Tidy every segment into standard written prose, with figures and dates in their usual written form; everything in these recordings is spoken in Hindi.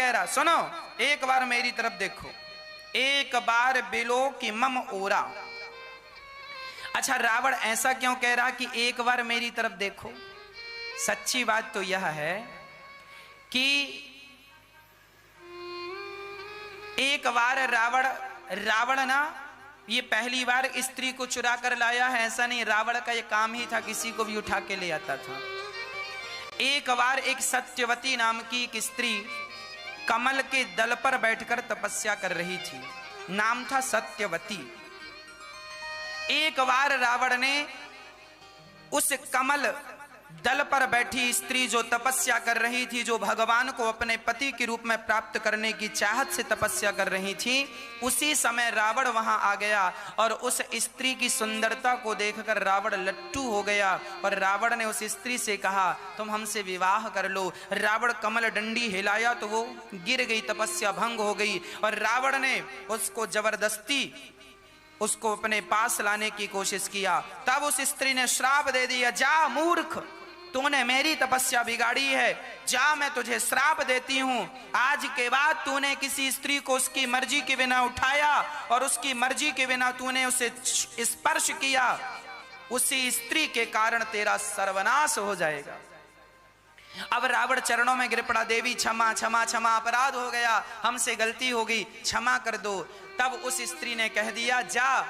कह रहा, सुनो एक बार मेरी तरफ देखो, एक बार बिलो कि मम ओरा। अच्छा, रावण ऐसा क्यों कह रहा कि एक बार मेरी तरफ देखो? सच्ची बात तो यह है कि एक बार रावण ना ये पहली बार स्त्री को चुरा कर लाया है, ऐसा नहीं, रावण का ये काम ही था, किसी को भी उठा के ले आता था। एक बार एक सत्यवती नाम की एक स्त्री कमल के दल पर बैठकर तपस्या कर रही थी, नाम था सत्यवती। एक बार रावण ने उस कमल दल पर बैठी स्त्री जो तपस्या कर रही थी, जो भगवान को अपने पति के रूप में प्राप्त करने की चाहत से तपस्या कर रही थी, उसी समय रावण वहां आ गया और उस स्त्री की सुंदरता को देखकर रावण लट्टू हो गया और रावण ने उस स्त्री से कहा तुम हमसे विवाह कर लो। रावण कमल डंडी हिलाया तो वो गिर गई, तपस्या भंग हो गई और रावण ने उसको जबरदस्ती उसको अपने पास लाने की कोशिश किया। तब उस स्त्री ने श्राप दे दिया, जा मूर्ख, तूने मेरी तपस्या बिगाड़ी है, जा मैं तुझे श्राप देती हूं, आज के बाद तूने किसी स्त्री को उसकी मर्जी के बिना उठाया और उसकी मर्जी के बिना तूने उसे स्पर्श किया, उसी स्त्री के कारण तेरा सर्वनाश हो जाएगा। अब रावण चरणों में गिर पड़ा, देवी क्षमा क्षमा क्षमा, अपराध हो गया, हमसे गलती हो गई, क्षमा कर दो। तब उस स्त्री ने कह दिया, जा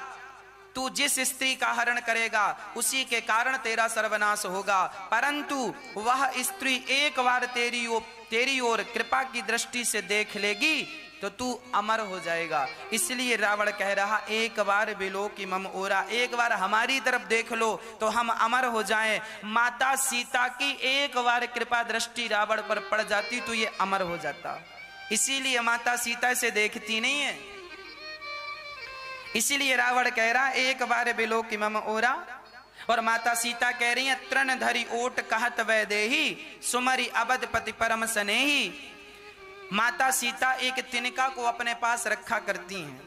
तू जिस स्त्री का हरण करेगा उसी के कारण तेरा सर्वनाश होगा, परंतु वह स्त्री एक बार तेरी ओर कृपा की दृष्टि से देख लेगी तो तू अमर हो जाएगा। इसलिए रावण कह रहा, एक बार बिलो कि मम ओरा, एक बार हमारी तरफ देख लो तो हम अमर हो जाएं। माता सीता की एक बार कृपा दृष्टि रावण पर पड़ जाती तो ये अमर हो जाता। इसीलिए माता सीता से देखती नहीं है, इसीलिए रावण कह रहा एक बार बिलो कि मम ओरा। और माता सीता कह रही है, तृण धरी ओट कहत वै देही, सुमरी अबद पति परम स्नेही। माता सीता एक तिनका को अपने पास रखा करती हैं।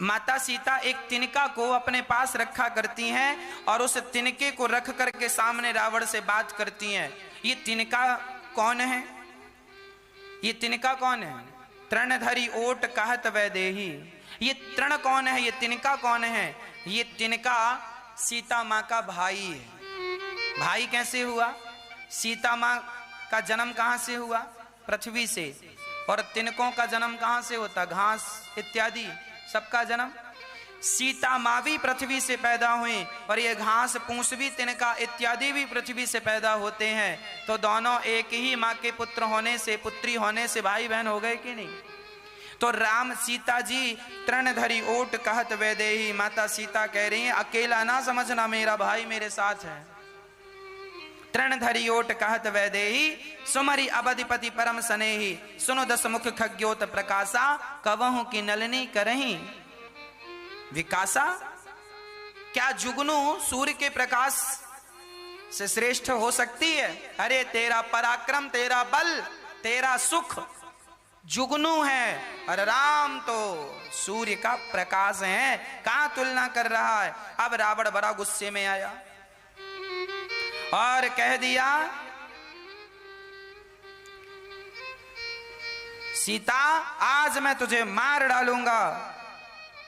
माता सीता एक तिनका को अपने पास रखा करती हैं और उस तिनके को रख करके सामने रावण से बात करती हैं। ये तिनका कौन है? ये तिनका कौन है? तृण धरी ओट कहत वै देही। ये तृण कौन है? ये तिनका कौन है? ये तिनका सीता माँ का भाई है। भाई कैसे हुआ? सीता माँ का जन्म कहां से हुआ? पृथ्वी से। और तिनकों का जन्म कहां से होता? घास इत्यादि सबका जन्म। सीता माँ भी पृथ्वी से पैदा हुई और ये घास पूंछ भी तिनका इत्यादि भी पृथ्वी से पैदा होते हैं। तो दोनों एक ही माँ के पुत्र होने से, पुत्री होने से भाई बहन हो गए कि नहीं? तो राम सीता जी तृण धरी ओट कहत वै देही। माता सीता कह रही हैं, अकेला ना समझना, मेरा भाई मेरे साथ है। तृण धरी ओट कहत वै देही, सुमरी अबधिपति परम स्नेही। सुनो दस मुख खग्योत प्रकाशा, कवहु की नलनी करही विकासा। क्या जुगनू सूर्य के प्रकाश से श्रेष्ठ हो सकती है? अरे तेरा पराक्रम, तेरा बल, तेरा सुख जुगनू है और राम तो सूर्य का प्रकाश है, कहां तुलना कर रहा है। अब रावण बड़ा गुस्से में आया और कह दिया, सीता आज मैं तुझे मार डालूंगा।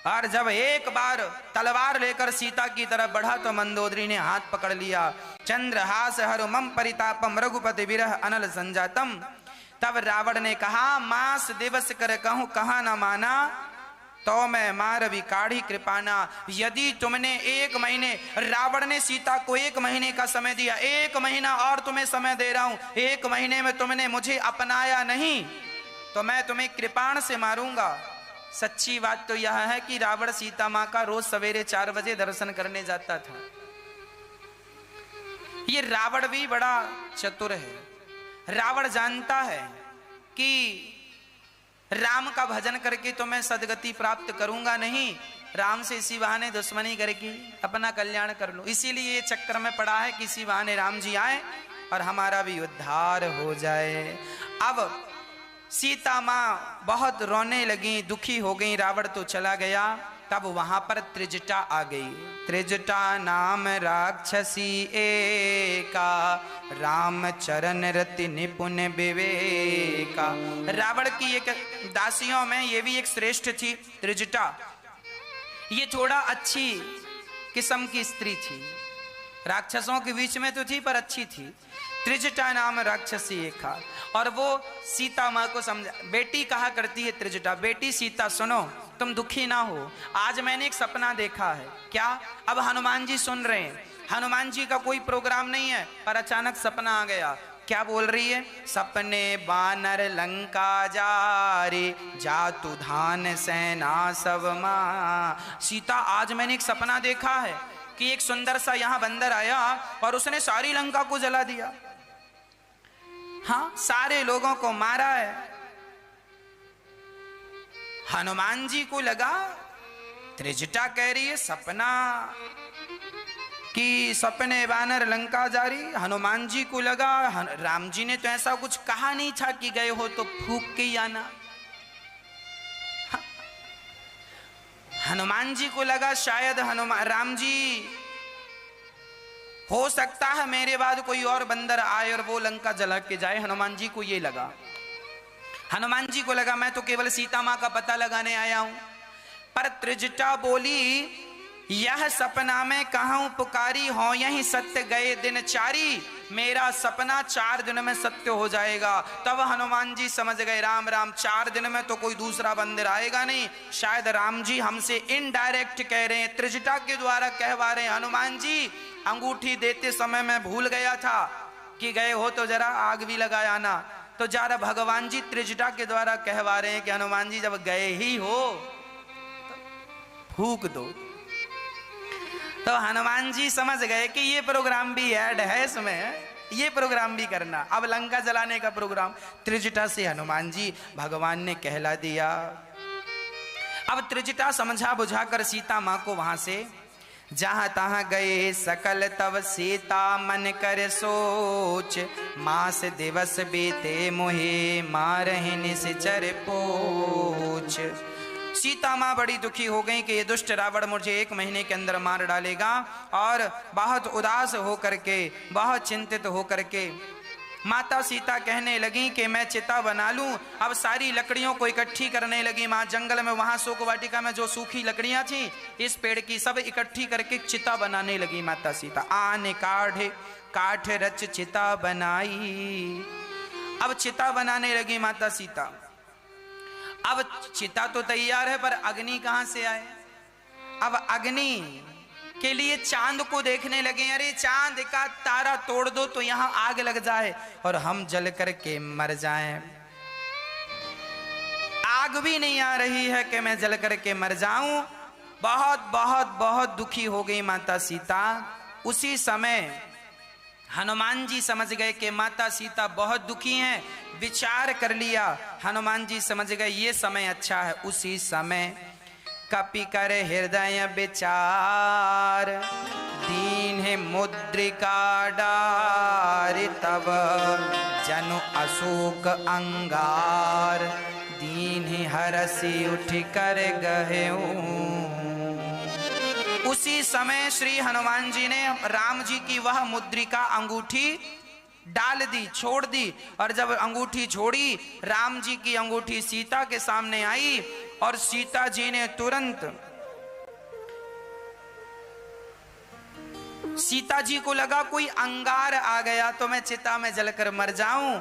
और जब एक बार तलवार लेकर सीता की तरफ बढ़ा तो मंदोदरी ने हाथ पकड़ लिया। चंद्रहास हरु मम परितापम रघुपति विरह अनल संजातम। तब रावण ने कहा, मास दिवस कर कहूं कहा न माना, तो मैं मार भी काढ़ी कृपाना। यदि तुमने 1 महीने, रावण ने सीता को 1 महीने का समय दिया, 1 महीना और तुम्हें समय दे रहा हूं, 1 महीने में तुमने मुझे अपनाया नहीं तो मैं तुम्हें कृपाण से मारूंगा। सच्ची बात तो यह है कि रावण सीता मां का रोज सवेरे 4 बजे दर्शन करने जाता था। ये रावण भी बड़ा चतुर है। रावण जानता है कि राम का भजन करके तो मैं सदगति प्राप्त करूंगा नहीं, राम से इसी बहाने दुश्मनी करके अपना कल्याण कर लूं। इसीलिए ये चक्कर में पड़ा है कि इसी बहाने राम जी आए और हमारा भी उद्धार हो जाए। अब सीता माँ बहुत रोने लगी, दुखी हो गई। रावण तो चला गया तब वहां पर त्रिजटा आ गई। त्रिजटा नाम राक्षसी एका, राम चरण रति निपुण विवेका। रावण की एक दासियों में ये भी एक श्रेष्ठ थी त्रिजटा। ये थोड़ा अच्छी किस्म की स्त्री थी, राक्षसों के बीच में तो थी पर अच्छी थी। त्रिजटा नाम राक्षसी एका। और वो सीता माँ को समझा, बेटी कहा करती है त्रिजटा, बेटी सीता सुनो, तुम दुखी ना हो, आज मैंने एक सपना देखा है। क्या? अब हनुमान जी सुन रहे हैं, हनुमान जी का कोई प्रोग्राम नहीं है, पर अचानक सपना आ गया। क्या बोल रही है? सपने बानर लंका जारे, जातु धान सेना सब मां। सीता, आज मैंने एक सपना देखा है कि एक सुंदर सा यहां बंदर आया और उसने सारी लंका को जला दिया। हाँ, सारे लोगों को मारा है। हनुमान जी को लगा, त्रिजटा कह रही है सपना कि सपने बानर लंका जारी। हनुमान जी को लगा राम जी ने तो ऐसा कुछ कहा नहीं था कि गए हो तो फूंक के ही आना। हनुमान जी को लगा शायद राम जी, हो सकता है मेरे बाद कोई और बंदर आए और वो लंका जला के जाए। हनुमान जी को ये लगा। हनुमान जी को लगा मैं तो केवल सीता मां का पता लगाने आया हूं। पर त्रिजटा बोली, यह सपना में कहूं पुकारी हो, यही सत्य गए दिन चारी। मेरा सपना 4 दिन में सत्य हो जाएगा। तब हनुमान जी समझ गए, राम राम, 4 दिन में तो कोई दूसरा बंदर आएगा नहीं, शायद राम जी हमसे इनडायरेक्ट कह रहे हैं, त्रिजटा के द्वारा कहवा रहे हैं। हनुमान जी, अंगूठी देते समय मैं भूल गया था कि गए हो तो जरा आग भी लगाया ना। तो जरा भगवान जी त्रिजटा के द्वारा कहवा रहे हैं कि हनुमान जी जब गए ही हो तो फूंक दो। तो हनुमान जी समझ गए कि ये प्रोग्राम भी ऐड है इसमें, ये प्रोग्राम भी करना। अब लंका जलाने का प्रोग्राम त्रिजटा से हनुमान जी भगवान ने कहला दिया। अब त्रिजटा समझा बुझाकर सीता मां को वहां से जहां तहां गए सकल, तब सीता मन कर सोच, मास दिवस बीते मोहे मारहि निश्चर पोछ। सीता मां बड़ी दुखी हो गई कि ये दुष्ट रावण मुझे 1 महीने के अंदर मार डालेगा, और बहुत उदास होकर के, बहुत चिंतित होकर के माता सीता कहने लगी कि मैं चिता बना लूं। अब सारी लकड़ियों को इकट्ठी करने लगी मां। जंगल में वहां शोक वाटिका में जो सूखी लकड़ियां थी इस पेड़ की, सब इकट्ठी करके चिता बनाने लगी माता सीता। आने काठ रच चिता बनाई। अब चिता बनाने लगी माता सीता। अब चिता तो तैयार है, पर अग्नि कहां से आए? अब अग्नि के लिए चांद को देखने लगे। अरे चांद का तारा तोड़ दो तो यहां आग लग जाए और हम जल करके मर जाएं। आग भी नहीं आ रही है कि मैं जल करके मर जाऊं। बहुत बहुत बहुत दुखी हो गई माता सीता। उसी समय हनुमान जी समझ गए कि माता सीता बहुत दुखी हैं। विचार कर लिया, हनुमान जी समझ गए ये समय अच्छा है। उसी समय कपि कर हृदय विचार, दीन मुद्रिका डार, तब जनु अशोक अंगार, दीन हरसि उठ कर गहेऊ। उसी समय श्री हनुमान जी ने राम जी की वह मुद्रिका अंगूठी डाल दी, छोड़ दी। और जब अंगूठी छोड़ी, राम जी की अंगूठी सीता के सामने आई और सीता जी ने तुरंत, सीता जी को लगा कोई अंगार आ गया तो मैं चिता में जलकर मर जाऊं।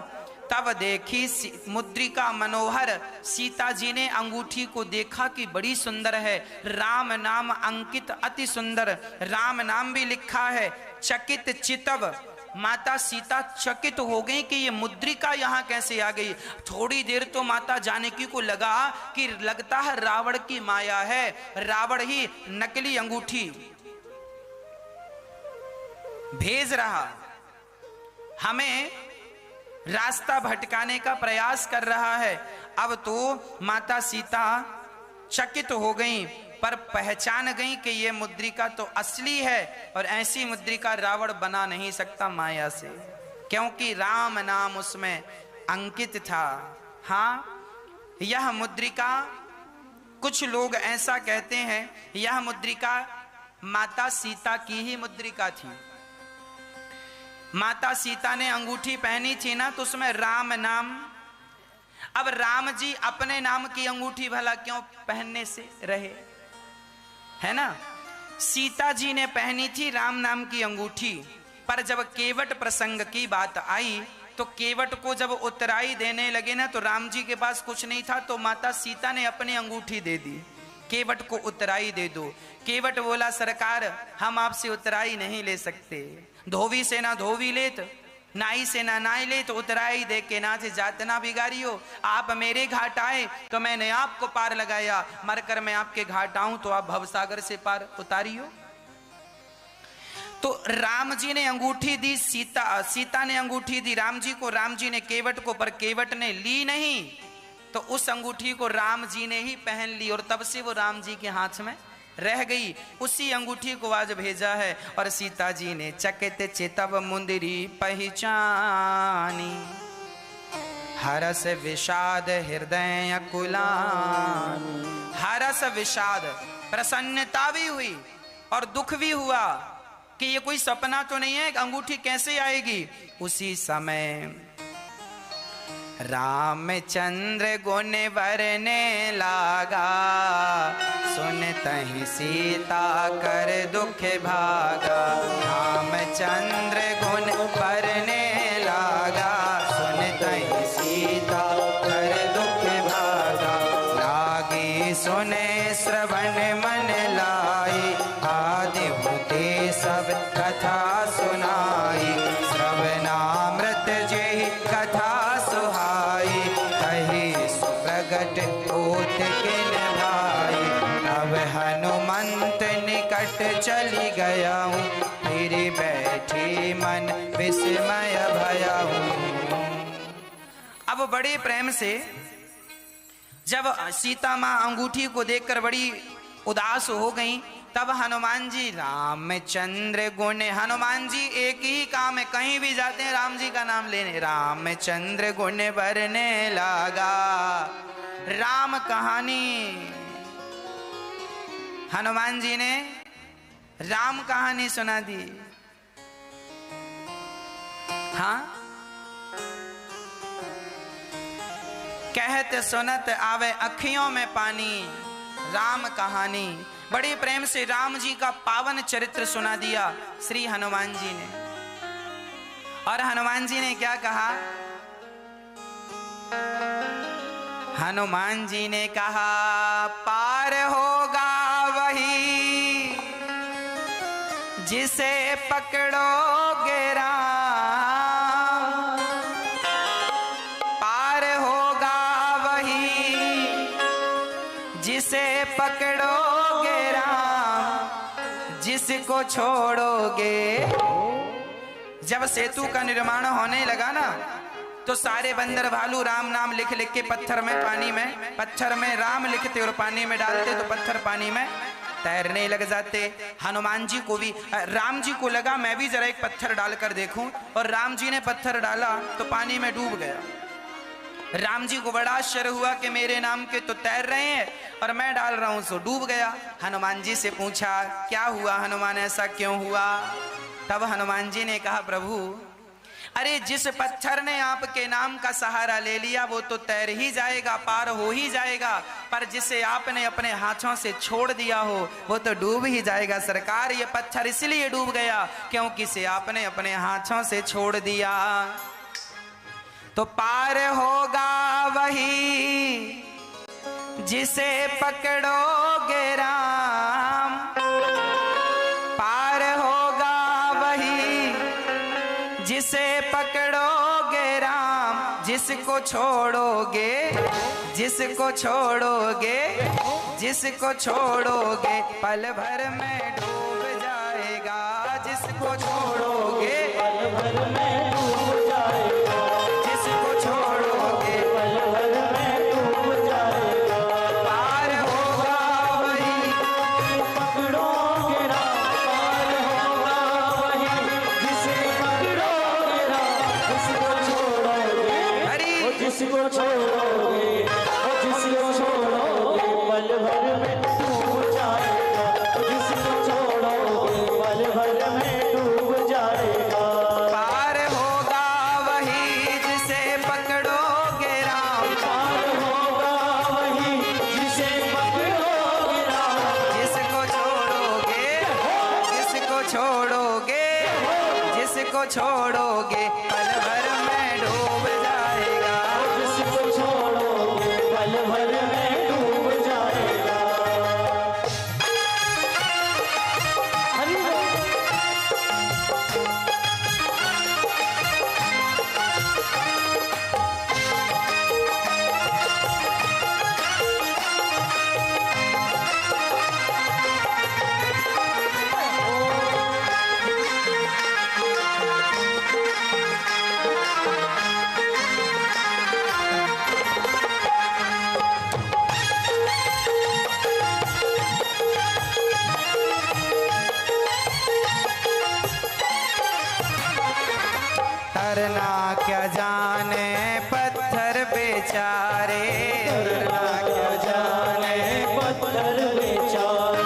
तब देखी मुद्रिका मनोहर, सीता जी ने अंगूठी को देखा कि बड़ी सुंदर है, राम नाम अंकित, अति सुंदर राम नाम भी लिखा है। चकित चितव, माता सीता चकित हो गई कि ये मुद्रिका यहाँ कैसे आ गई। थोड़ी देर तो माता जानकी को लगा कि लगता है रावण की माया है, रावण ही नकली अंगूठी भेज रहा, हमें रास्ता भटकाने का प्रयास कर रहा है। अब तो माता सीता चकित हो गई, पर पहचान गई कि ये मुद्रिका तो असली है, और ऐसी मुद्रिका रावण बना नहीं सकता माया से, क्योंकि राम नाम उसमें अंकित था। हाँ, यह मुद्रिका कुछ लोग ऐसा कहते हैं यह मुद्रिका माता सीता की ही मुद्रिका थी। माता सीता ने अंगूठी पहनी थी ना, तो उसमें राम नाम। अब राम जी अपने नाम की अंगूठी भला क्यों पहनने से रहे, है ना। सीता जी ने पहनी थी राम नाम की अंगूठी, पर जब केवट प्रसंग की बात आई तो केवट को जब उतराई देने लगे ना, तो राम जी के पास कुछ नहीं था, तो माता सीता ने अपनी अंगूठी दे दी, केवट को उतराई दे दो। केवट बोला सरकार हम आपसे उतराई नहीं ले सकते, धोवी से ना धोवी लेत, नाई से ना नाई ले, तो उतराई दे के ना से जात ना बिगाड़ियो। आप मेरे घाट आए तो मैंने आपको पार लगाया, मरकर मैं आपके घाट आऊं तो आप भवसागर से पार उतारियो। तो राम जी ने अंगूठी दी, सीता ने अंगूठी दी राम जी को, राम जी ने केवट को, पर केवट ने ली नहीं, तो उस अंगूठी को राम जी ने ही पहन ली और तब से वो राम जी के हाथ में रह गई। उसी अंगूठी को आज भेजा है और सीता जी ने चकित चितव मुंदरी पहचानी, हरस विषाद हृदय अकुलानी। हरस विषाद, प्रसन्नता भी हुई और दुख भी हुआ कि ये कोई सपना तो नहीं है, अंगूठी कैसे आएगी। उसी समय रामचंद्र गुण वरने लागा, सुनतहि सीता कर दुख भागा। रामचंद्र गुण वरने लागा, सुनतहि सीता कर दुख भागा। लागी सुने श्रवण मन लाई, आदि होते सब कथा सुनाई। श्रवणामृत जेहि कथा सुहाई, कही सुप्रगट होत किन भाई। अब हनुमंत निकट चली गया हूँ, फिर बैठी मन विस्मय भया हूँ। अब बड़े प्रेम से जब सीता माँ अंगूठी को देखकर बड़ी उदास हो गई, तब हनुमान जी रामचंद्र गुण, हनुमान जी एक ही काम है, कहीं भी जाते हैं राम जी का नाम लेने। रामचंद्र गुण वरने लागा, राम कहानी, हनुमान जी ने राम कहानी सुना दी। हाँ, कहत सुनत आवे अखियों में पानी, राम कहानी। बड़े प्रेम से राम जी का पावन चरित्र सुना दिया श्री हनुमान जी ने। और हनुमान जी ने क्या कहा, हनुमान जी ने कहा पार होगा वही जिसे पकड़ोगे राम। पार होगा वही जिसे पकड़ोगे राम, जिसको छोड़ोगे। जब सेतु का निर्माण होने लगा ना, तो सारे बंदर भालू राम नाम लिख लिख के पत्थर में, पानी में, पत्थर में राम लिखते और पानी में डालते, तो पत्थर पानी में तैरने लग जाते। हनुमान जी को भी, राम जी को लगा मैं भी जरा एक पत्थर डालकर देखूं, और राम जी ने पत्थर डाला तो पानी में डूब गया। राम जी को बड़ा आश्चर्य हुआ कि मेरे नाम के तो तैर रहे हैं और मैं डाल रहा हूं सो डूब गया। हनुमान जी से पूछा क्या हुआ हनुमान, ऐसा क्यों हुआ। तब हनुमान जी ने कहा प्रभु, अरे जिस पत्थर ने आपके नाम का सहारा ले लिया वो तो तैर ही जाएगा, पार हो ही जाएगा, पर जिसे आपने अपने हाथों से छोड़ दिया हो वो तो डूब ही जाएगा। सरकार ये पत्थर इसलिए डूब गया क्योंकि इसे आपने अपने हाथों से छोड़ दिया। तो पार होगा वही जिसे पकड़ोगे राम, पार होगा वही जिसे पकड़ोगे राम, जिसको छोड़ोगे, जिसको छोड़ोगे, जिसको छोड़ोगे पल भर में डूब जाएगा। जिसको छोड़ोगे पल भर में डूब जाएगा, जिसको छोड़ोगे पल भर में डूब जाएगा। पार होगा वही पकड़ोगे राम, पार होगा वही जिसे पकड़ोगे राम, जिसको छोड़ोगे, जिसको छोड़ोगे, जिसको छोड़ोगे पल भर जिसको छोड़ोगे पल भर में डूब जाएगा, जिसको छोड़ोगे पल भर में डूब जाएगा। तरना क्या जाने पत्थर बेचारे, तरना क्या जाने पत्थर बेचारे,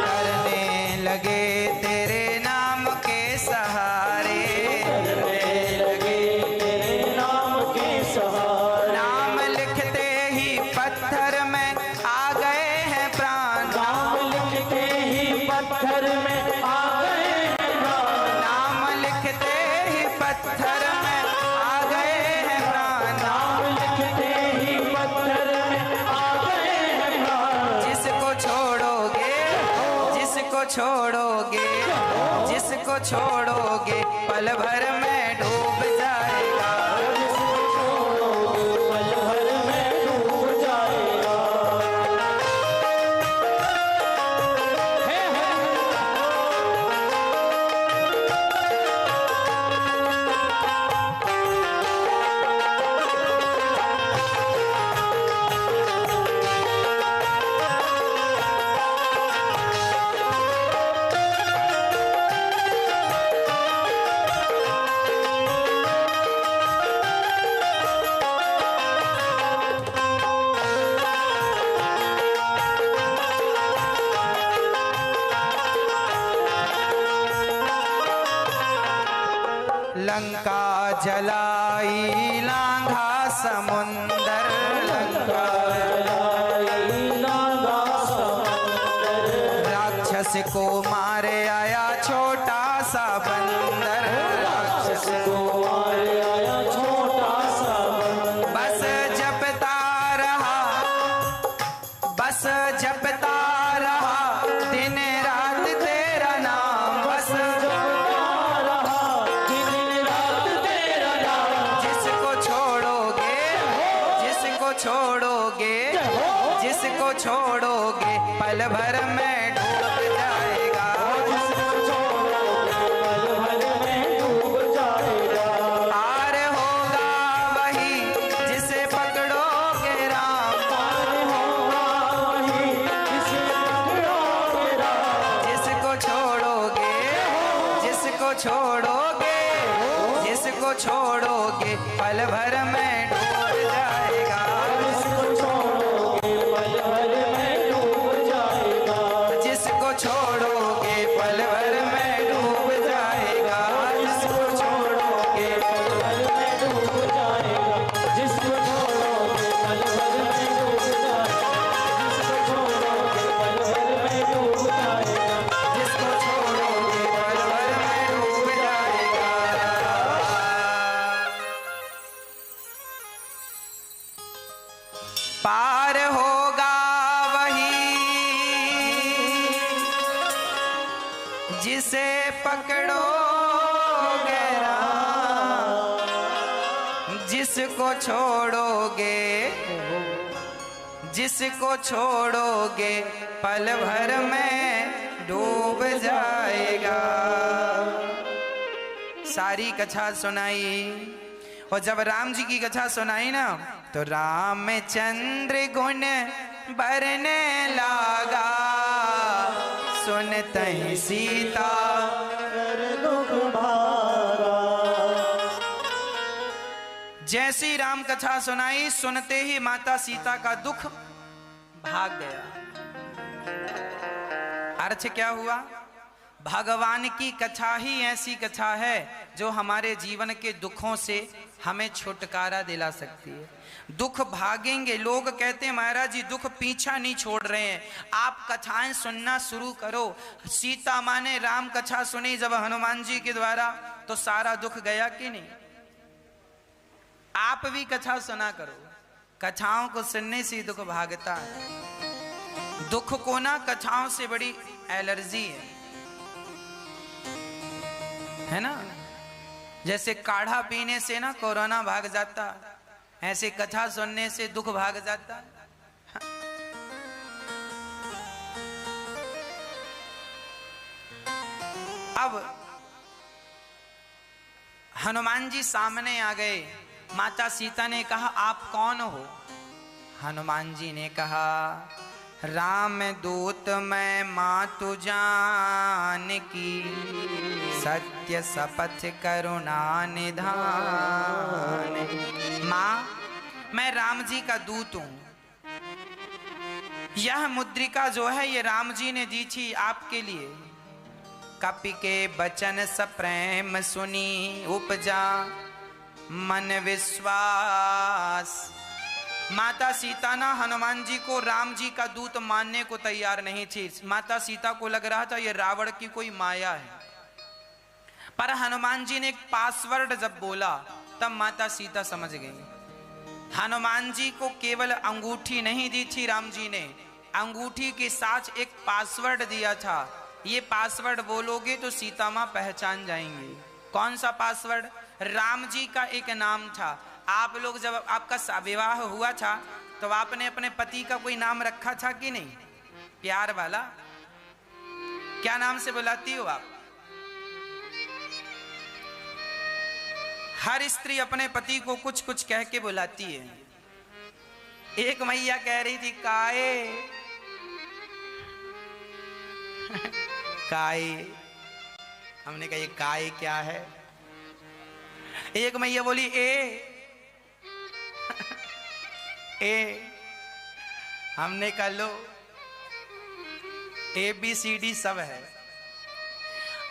तरने लगे तेरे नाम के सहारे, तरने लगे तेरे नाम के सहारे। नाम लिखते ही पत्थर में आ गए हैं प्राण, नाम लिखते ही पत्थर में आ गए हैं प्राण, नाम लिखते ही पत्थर में आ गए हैं प्राण, नाम लिखते ही पत्थर में आ गए हैं प्राण। जिसको छोड़ोगे, जिसको छोड़ोगे, जिसको छोड़ोगे पल भर में डूब जाएगा, जिसको छोड़ोगे पल भर में डूब जाएगा। हे हे लंका जलाई लांघा समुंदर, लंका जलाई लांघा समंदर, राक्षस को मारे आया छोटा सा बंदर, राक्षस को मारे आया छोटा सा बंदर। बस जपता रहा, बस जपता रहा दिन रात तेरा नाम, बस जपता रहा दिन रात तेरा नाम। जिसको छोड़ोगे, जिसको छोड़ोगे, जिसको छोड़ोगे पल भर में डूब जाएगा, जिसको छोड़ोगे पल भर में डूब जाएगा। पार होगा वही जिसे पकड़ोगे राम, पार होगा वही जिसे पकड़ोगे राम। जिसको छोड़ोगे, जिसको छोड़ोगे, जिसको छोड़ोगे पल भर में डूब जाएगा, जिसको छोड़ोगे पल भर में डूब जाएगा। जिसको छोड़ोगे पल भर में डूब जाएगा, जिसको छोड़ोगे पल भर में डूब जाएगा। जिसको छोड़ोगे पल भर में डूब जाएगा। जिसको छोड़ोगे पल भर में डूब जाएगा। जिसको छोड़ोगे पल भर में डूब जाएगा। पार होगा वही जिसे पकड़ोगे राम, जिसको छोड़ोगे, जिसको छोड़ोगे पल भर में डूब जाएगा। सारी कथा सुनाई, और जब राम जी की कथा सुनाई ना तो रामचंद्र गुण बरने लागा, सुनते ही सीता कर दुख भागा। जैसी राम कथा सुनाई, सुनते ही माता सीता का दुख भाग गया। अर्थ क्या हुआ? भगवान की कथा ही ऐसी कथा है जो हमारे जीवन के दुखों से हमें छुटकारा दिला सकती है। दुख भागेंगे। लोग कहते हैं महाराज जी दुख पीछा नहीं छोड़ रहे हैं, आप कथाएं सुनना शुरू करो। सीता माँ ने राम कथा सुनी जब हनुमान जी के द्वारा, तो सारा दुख गया कि नहीं। आप भी कथा सुना करो, कथाओं को सुनने से दुख भागता है। दुख को ना कथाओं से बड़ी एलर्जी है ना। जैसे काढ़ा पीने से ना कोरोना भाग जाता, ऐसे कथा सुनने से दुख भाग जाता। अब हनुमान जी सामने आ गए। माता सीता ने कहा आप कौन हो। हनुमान जी ने कहा राम दूत मैं मातु जानकी, सत्य शपथ करुणा निधान। मां मैं राम जी का दूत हूं। यह मुद्रिका जो है ये राम जी ने दी थी आपके लिए। कपि के बचन सप्रेम सुनी, उपजा मन विश्वास। माता सीता ना हनुमान जी को राम जी का दूत मानने को तैयार नहीं थी। माता सीता को लग रहा था ये रावण की कोई माया है। पर हनुमान जी ने एक पासवर्ड जब बोला तब माता सीता समझ गई। हनुमान जी को केवल अंगूठी नहीं दी थी राम जी ने, अंगूठी के साथ एक पासवर्ड दिया था। ये पासवर्ड बोलोगे तो सीता मां पहचान जाएंगे। कौन सा पासवर्ड? राम जी का एक नाम था। आप लोग जब आपका विवाह हुआ था तो आपने अपने पति का कोई नाम रखा था कि नहीं? प्यार वाला क्या नाम से बुलाती हो आप? हर स्त्री अपने पति को कुछ कुछ कह के बुलाती है। एक मैया कह रही थी काए काय। हमने कहा ये काय क्या है? एक मैया बोली ए हमने कहा लो ABCD सब है।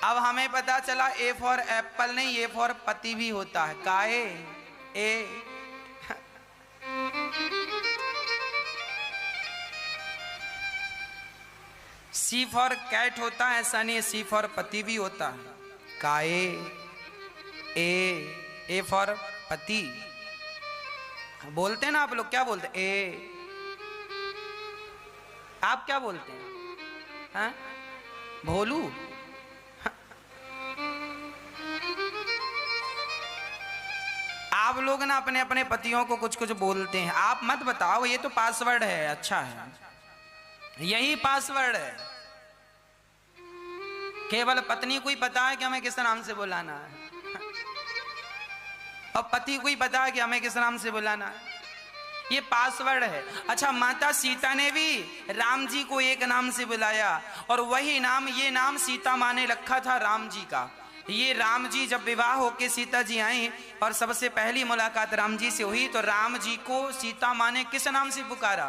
अब हमें पता चला A फॉर एप्पल नहीं, A फॉर पति भी होता है। काए ए C फॉर कैट होता है, ऐसा नहीं है, C फॉर पति भी होता है। काए ए फॉर पति बोलते हैं ना आप लोग, क्या बोलते हैं? ए आप क्या बोलते हैं? हाँ? भोलू? आप लोग ना अपने अपने पतियों को कुछ कुछ बोलते हैं। आप मत बताओ, ये तो पासवर्ड है। अच्छा है, यही पासवर्ड है। केवल पत्नी को ही पता है कि हमें किस नाम से बुलाना है, और पति को ही पता है कि हमें किस नाम से बुलाना है। ये पासवर्ड है। अच्छा, माता सीता ने भी राम जी को एक नाम से बुलाया, और वही नाम, ये नाम सीता माँ ने रखा था राम जी का। ये राम जी जब विवाह होके सीता जी आई और सबसे पहली मुलाकात राम जी से हुई, तो राम जी को सीता माँ ने किस नाम से पुकारा?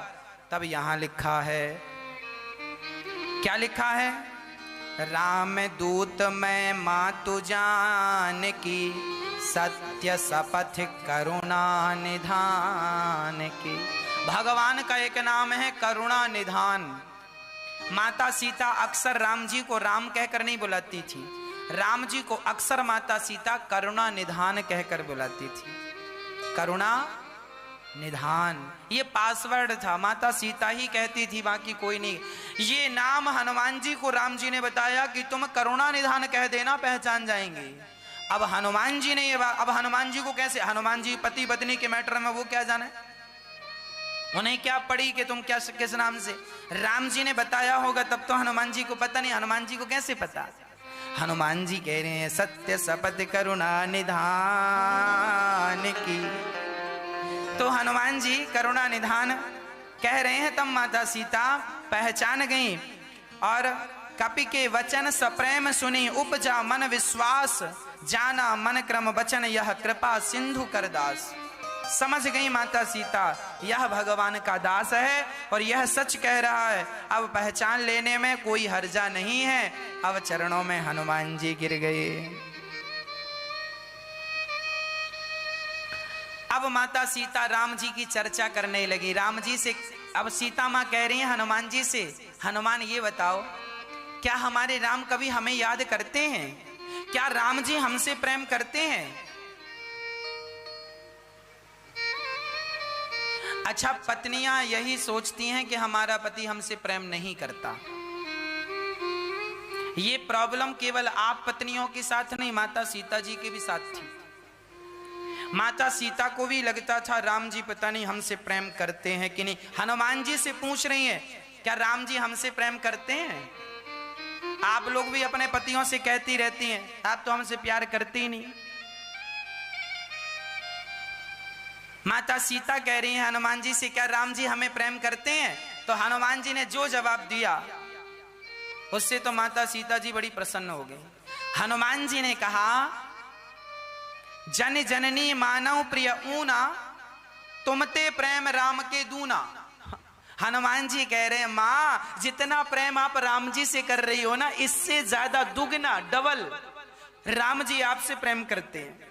तब यहां लिखा है, क्या लिखा है? राम दूत मैं मातु जानकी, सत्य शपथ करुणा निधान की। भगवान का एक नाम है करुणा निधान। माता सीता अक्सर राम जी को राम कहकर नहीं बुलाती थी, राम जी को अक्सर माता सीता करुणा निधान कहकर बुलाती थी। करुणा निधान ये पासवर्ड था, माता सीता ही कहती थी, बाकी कोई नहीं। ये नाम हनुमान जी को राम जी ने बताया कि तुम करुणा निधान कह देना, पहचान जाएंगे। अब हनुमान जी ने ये बात, अब हनुमान जी को कैसे, हनुमान जी पति पत्नी के मैटर में वो क्या जाने, उन्हें क्या पड़ी कि तुम क्या किस नाम से? राम जी ने बताया होगा तब तो हनुमान जी को पता नहीं, हनुमान जी को कैसे पता? हनुमान जी कह रहे हैं सत्य शपथ करुणा निधान की। तो हनुमान जी करुणा निधान कह रहे हैं, तब माता सीता पहचान गई। और कपि के वचन सप्रेम सुनी, उपजा मन विश्वास, जाना मन क्रम वचन यह कृपा सिंधु कर दास। समझ गई माता सीता यह भगवान का दास है और यह सच कह रहा है। अब पहचान लेने में कोई हर्जा नहीं है। अब चरणों में हनुमान जी गिर गए। अब माता सीता राम जी की चर्चा करने लगी, राम जी से। अब सीता माँ कह रही है हनुमान जी से, हनुमान ये बताओ क्या हमारे राम कभी हमें याद करते हैं? क्या राम जी हमसे प्रेम करते हैं? अच्छा, पत्नियां यही सोचती हैं कि हमारा पति हमसे प्रेम नहीं करता। ये प्रॉब्लम केवल आप पत्नियों के साथ नहीं, माता सीता जी के भी साथ थी। माता सीता को भी लगता था राम जी पता नहीं हमसे प्रेम करते हैं कि नहीं। हनुमान जी से पूछ रही हैं, क्या राम जी हमसे प्रेम करते हैं? आप लोग भी अपने पतियों से कहती रहती हैं, आप तो हमसे प्यार करते ही नहीं। माता सीता कह रही हैं हनुमान जी से, क्या राम जी हमें प्रेम करते हैं? तो हनुमान जी ने जो जवाब दिया उससे तो माता सीता जी बड़ी प्रसन्न हो गई। हनुमान जी ने कहा, जन जननी मानव प्रिय ऊना, तुमते प्रेम राम के दूना। हनुमान जी कह रहे हैं, मां जितना प्रेम आप राम जी से कर रही हो ना, इससे ज्यादा दुगना डबल राम जी आपसे प्रेम करते हैं।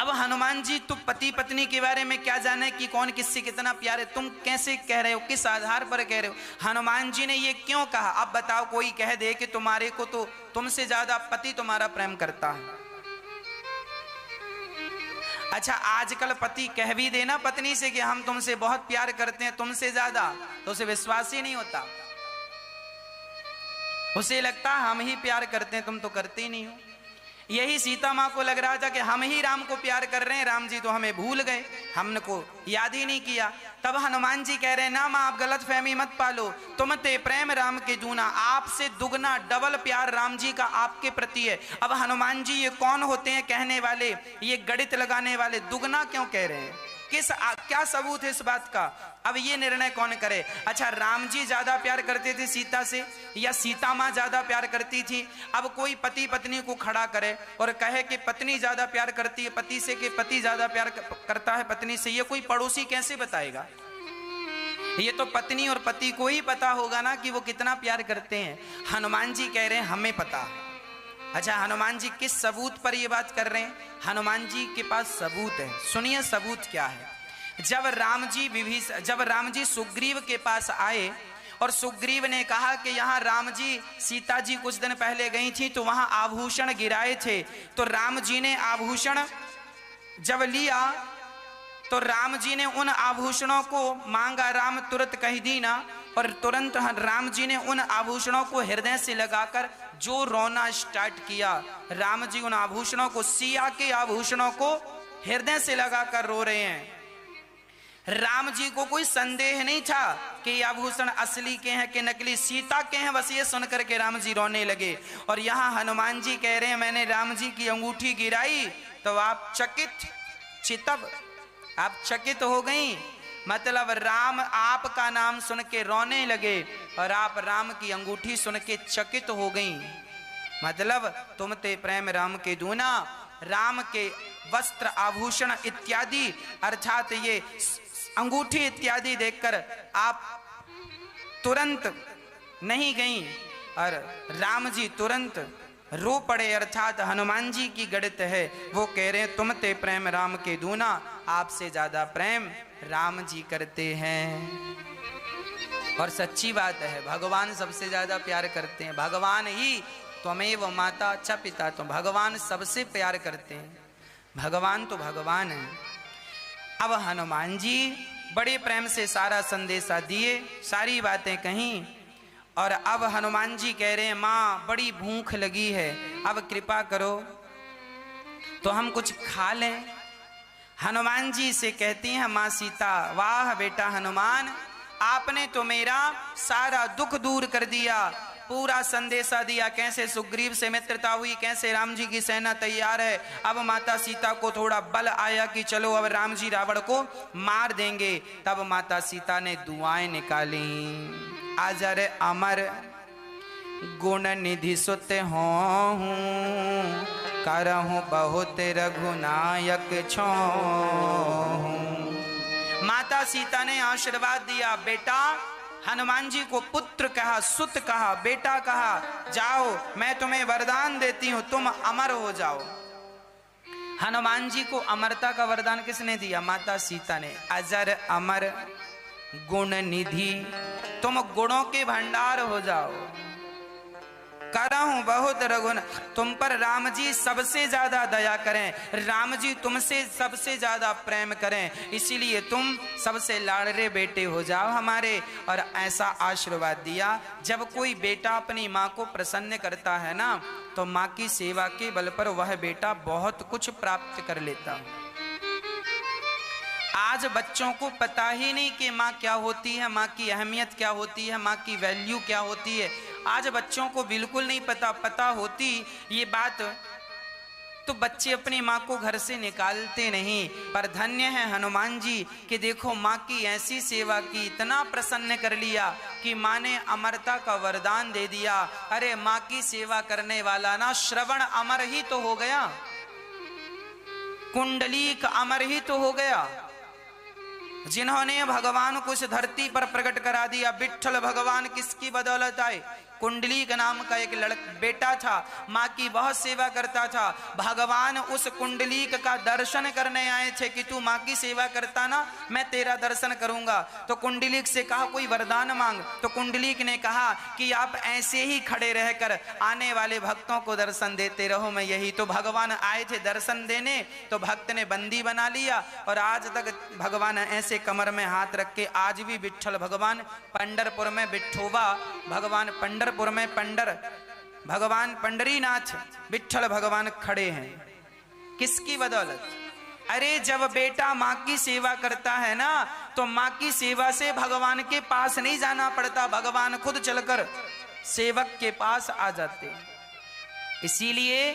अब हनुमान जी तो पति पत्नी के बारे में क्या जाने कि कौन किससे कितना प्यार है, तुम कैसे कह रहे हो, किस आधार पर कह रहे हो? हनुमान जी ने ये क्यों कहा? अब बताओ, कोई कह दे कि तुम्हारे को तो तुमसे ज्यादा पति तुम्हारा प्रेम करता है। अच्छा, आजकल पति कह भी देना पत्नी से कि हम तुमसे बहुत प्यार करते हैं, तुमसे ज्यादा, तो उसे विश्वास ही नहीं होता। उसे लगता है हम ही प्यार करते हैं, तुम तो करते ही नहीं हो। यही सीता माँ को लग रहा था कि हम ही राम को प्यार कर रहे हैं, राम जी तो हमें भूल गए, हमने को याद ही नहीं किया। तब हनुमान जी कह रहे हैं, ना माँ आप गलत फहमी मत पालो, तुमते प्रेम राम के दूना, आपसे दुगना डबल प्यार राम जी का आपके प्रति है। अब हनुमान जी ये कौन होते हैं कहने वाले, ये गणित लगाने वाले? दुगना क्यों कह रहे हैं? क्या सबूत है इस बात का? अब ये निर्णय कौन करे? अच्छा, राम जी ज्यादा प्यार करते थे सीता से या सीता माँ ज्यादा प्यार करती थी? अब कोई पति पत्नी को खड़ा करे और कहे कि पत्नी ज्यादा प्यार करती है पति से, कि पति ज्यादा प्यार करता है पत्नी से, ये कोई पड़ोसी कैसे बताएगा? ये तो पत्नी और पति को ही पता होगा ना कि वो कितना प्यार करते हैं। हनुमान जी कह रहे हैं हमें पता। अच्छा, हनुमान जी किस सबूत पर ये बात कर रहे हैं? हनुमान जी के पास सबूत है, सुनिए सबूत क्या है। जब राम जी सुग्रीव के पास आए और सुग्रीव ने कहा कि यहाँ राम जी सीता जी कुछ दिन पहले गई थी तो वहां आभूषण गिराए थे, तो राम जी ने आभूषण जब लिया तो राम जी ने उन आभूषणों को मांगा, राम तुरंत कह दी ना, और तुरंत राम जी ने उन आभूषणों को हृदय से लगाकर जो रोना स्टार्ट किया। राम जी उन आभूषणों को, सिया के आभूषणों को हृदय से लगाकर रो रहे हैं। राम जी को कोई संदेह नहीं था कि ये आभूषण असली के हैं कि नकली, सीता के हैं, बस ये सुनकर के राम जी रोने लगे। और यहाँ हनुमान जी कह रहे हैं मैंने राम जी की अंगूठी गिराई तो आप चकित हो गई, मतलब राम आपका नाम सुन के रोने लगे और आप राम की अंगूठी सुन के चकित हो गई। मतलब तुमते प्रेम राम के दूना, राम के वस्त्र आभूषण इत्यादि अर्थात ये अंगूठी इत्यादि देखकर आप तुरंत नहीं गई और राम जी तुरंत रो पड़े। अर्थात हनुमान जी की गणित है, वो कह रहे हैं तुमते प्रेम राम के दूना, आपसे ज्यादा प्रेम राम जी करते हैं। और सच्ची बात है, भगवान सबसे ज्यादा प्यार करते हैं। भगवान ही त्वमेव माता अच्छा पिता, तो भगवान सबसे प्यार करते हैं। भगवान तो भगवान है। अब हनुमान जी बड़े प्रेम से सारा संदेशा दिए, सारी बातें कहीं, और अब हनुमान जी कह रहे हैं माँ बड़ी भूख लगी है, अब कृपा करो तो हम कुछ खा लें। हनुमान जी से कहती हैं माँ सीता, वाह बेटा हनुमान, आपने तो मेरा सारा दुख दूर कर दिया, पूरा संदेशा दिया, कैसे सुग्रीव से मित्रता हुई, कैसे राम जी की सेना तैयार है। अब माता सीता को थोड़ा बल आया कि चलो अब राम जी रावण को मार देंगे। तब माता सीता ने दुआएं निकाली, अजर अमर गुण निधि सुत हों, करहूं बहुत रघुनायक छों। माता सीता ने आशीर्वाद दिया, बेटा हनुमान जी को पुत्र कहा, सुत कहा, बेटा कहा, जाओ मैं तुम्हें वरदान देती हूं, तुम अमर हो जाओ। हनुमान जी को अमरता का वरदान किसने दिया? माता सीता ने। अजर अमर गुण निधि, तुम गुणों के भंडार हो जाओ। करहूं बहुत रघुन, तुम पर राम जी सबसे ज्यादा दया करें, राम जी तुमसे सबसे ज्यादा प्रेम करें, इसीलिए तुम सबसे लाडले बेटे हो जाओ हमारे। और ऐसा आशीर्वाद दिया। जब कोई बेटा अपनी माँ को प्रसन्न करता है ना, तो माँ की सेवा के बल पर वह बेटा बहुत कुछ प्राप्त कर लेता है। आज बच्चों को पता ही नहीं कि माँ क्या होती है, माँ की अहमियत क्या होती है, माँ की वैल्यू क्या होती है। आज बच्चों को बिल्कुल नहीं पता होती ये बात तो बच्चे अपनी माँ को घर से निकालते नहीं। पर धन्य है हनुमान जी कि देखो माँ की ऐसी सेवा की, इतना प्रसन्न कर लिया कि माँ ने अमरता का वरदान दे दिया। अरे माँ की सेवा करने वाला ना श्रवण अमर ही तो हो गया, कुंडलीक अमर ही तो हो गया। जिन्होंने भगवान को इस धरती पर प्रकट करा दिया, विट्ठल भगवान किसकी बदौलत आए? कुंडलीक नाम का एक बेटा था, माँ की बहुत सेवा करता था। भगवान उस कुंडलीक का दर्शन करने आए थे कि तू माँ की सेवा करता ना, मैं तेरा दर्शन करूंगा। तो कुंडलीक से कहा कोई वरदान मांग। तो कुंडलीक ने कहा कि आप ऐसे ही खड़े रहकर आने वाले भक्तों को दर्शन देते रहो, मैं यही। तो भगवान आए थे दर्शन देने, तो भक्त ने बंदी बना लिया और आज तक भगवान ऐसे कमर में हाथ रख के, आज भी विट्ठल भगवान पंढरपुर में विठोबा भगवान, पंढरपुर में पंडर भगवान पंडरीनाथ विट्ठल भगवान खड़े हैं। किसकी बदौलत? अरे जब बेटा माँ की सेवा करता है ना, तो माँ की सेवा से भगवान के पास नहीं जाना पड़ता, भगवान खुद चलकर सेवक के पास आ जाते हैं। इसीलिए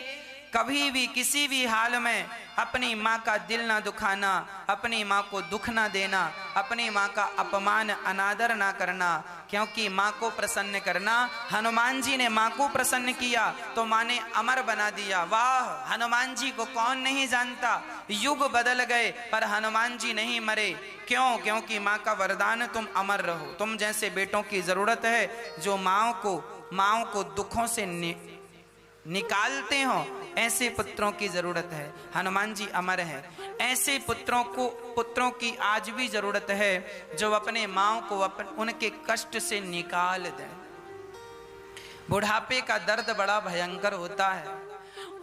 कभी भी किसी भी हाल में अपनी माँ का दिल ना दुखाना, अपनी माँ को दुख ना देना, अपनी माँ का अपमान अनादर ना करना, क्योंकि माँ को प्रसन्न करना। हनुमान जी ने माँ को प्रसन्न किया तो माँ ने अमर बना दिया। वाह, हनुमान जी को कौन नहीं जानता। युग बदल गए पर हनुमान जी नहीं मरे। क्यों? क्योंकि माँ का वरदान तुम अमर रहो। तुम जैसे बेटों की जरूरत है, जो माँओं को दुखों से निकालते हो, ऐसे पुत्रों की जरूरत है। हनुमान जी अमर हैं। ऐसे पुत्रों की आज भी जरूरत है जो अपने माँ को उनके कष्ट से निकाल दें। बुढ़ापे का दर्द बड़ा भयंकर होता है।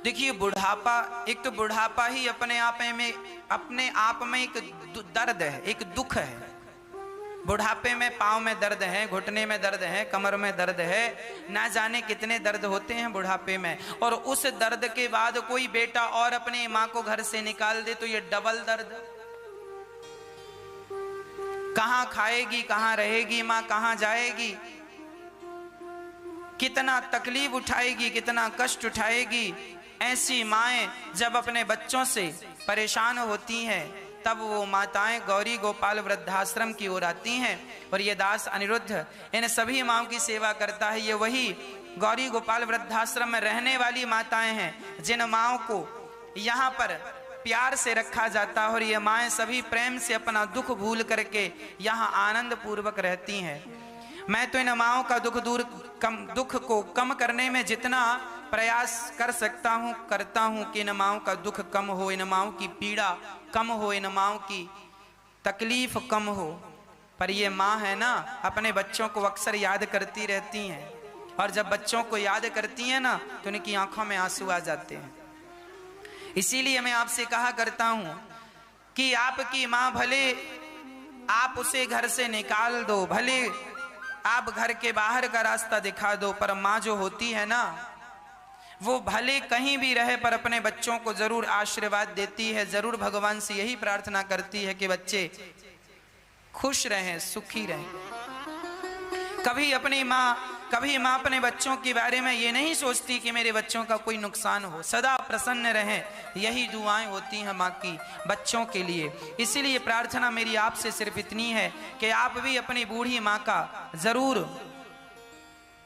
देखिए बुढ़ापा, एक तो बुढ़ापा ही अपने आप में एक दर्द है, एक दुख है। बुढ़ापे में पाँव में दर्द है, घुटने में दर्द है, कमर में दर्द है, ना जाने कितने दर्द होते हैं बुढ़ापे में। और उस दर्द के बाद कोई बेटा और अपनी माँ को घर से निकाल दे तो ये डबल दर्द। कहाँ खाएगी, कहाँ रहेगी माँ, कहाँ जाएगी, कितना तकलीफ उठाएगी, कितना कष्ट उठाएगी। ऐसी माएं जब अपने बच्चों से परेशान होती हैं, तब वो माताएं गौरी गोपाल वृद्धाश्रम की ओर आती हैं। और ये दास अनिरुद्ध इन सभी माँओं की सेवा करता है। ये वही गौरी गोपाल वृद्धाश्रम में रहने वाली माताएं हैं जिन माँओं को यहाँ पर प्यार से रखा जाता है। और ये माएँ सभी प्रेम से अपना दुख भूल करके यहाँ आनंद पूर्वक रहती हैं। मैं तो इन माँओं का दुख को कम करने में जितना प्रयास कर सकता हूँ करता हूँ कि इन माँओं का दुख कम हो, इन माँओं की पीड़ा कम हो, इन माँओं की तकलीफ कम हो। पर ये माँ है ना, अपने बच्चों को अक्सर याद करती रहती हैं। और जब बच्चों को याद करती हैं ना, तो उनकी आंखों में आंसू आ जाते हैं। इसीलिए मैं आपसे कहा करता हूँ कि आपकी माँ, भले आप उसे घर से निकाल दो, भले आप घर के बाहर का रास्ता दिखा दो, पर माँ जो होती है ना, वो भले कहीं भी रहे पर अपने बच्चों को जरूर आशीर्वाद देती है। जरूर भगवान से यही प्रार्थना करती है कि बच्चे खुश रहें, सुखी रहें। कभी माँ अपने बच्चों के बारे में ये नहीं सोचती कि मेरे बच्चों का कोई नुकसान हो। सदा प्रसन्न रहें, यही दुआएं होती हैं माँ की बच्चों के लिए। इसीलिए प्रार्थना मेरी आपसे सिर्फ इतनी है कि आप भी अपनी बूढ़ी माँ का जरूर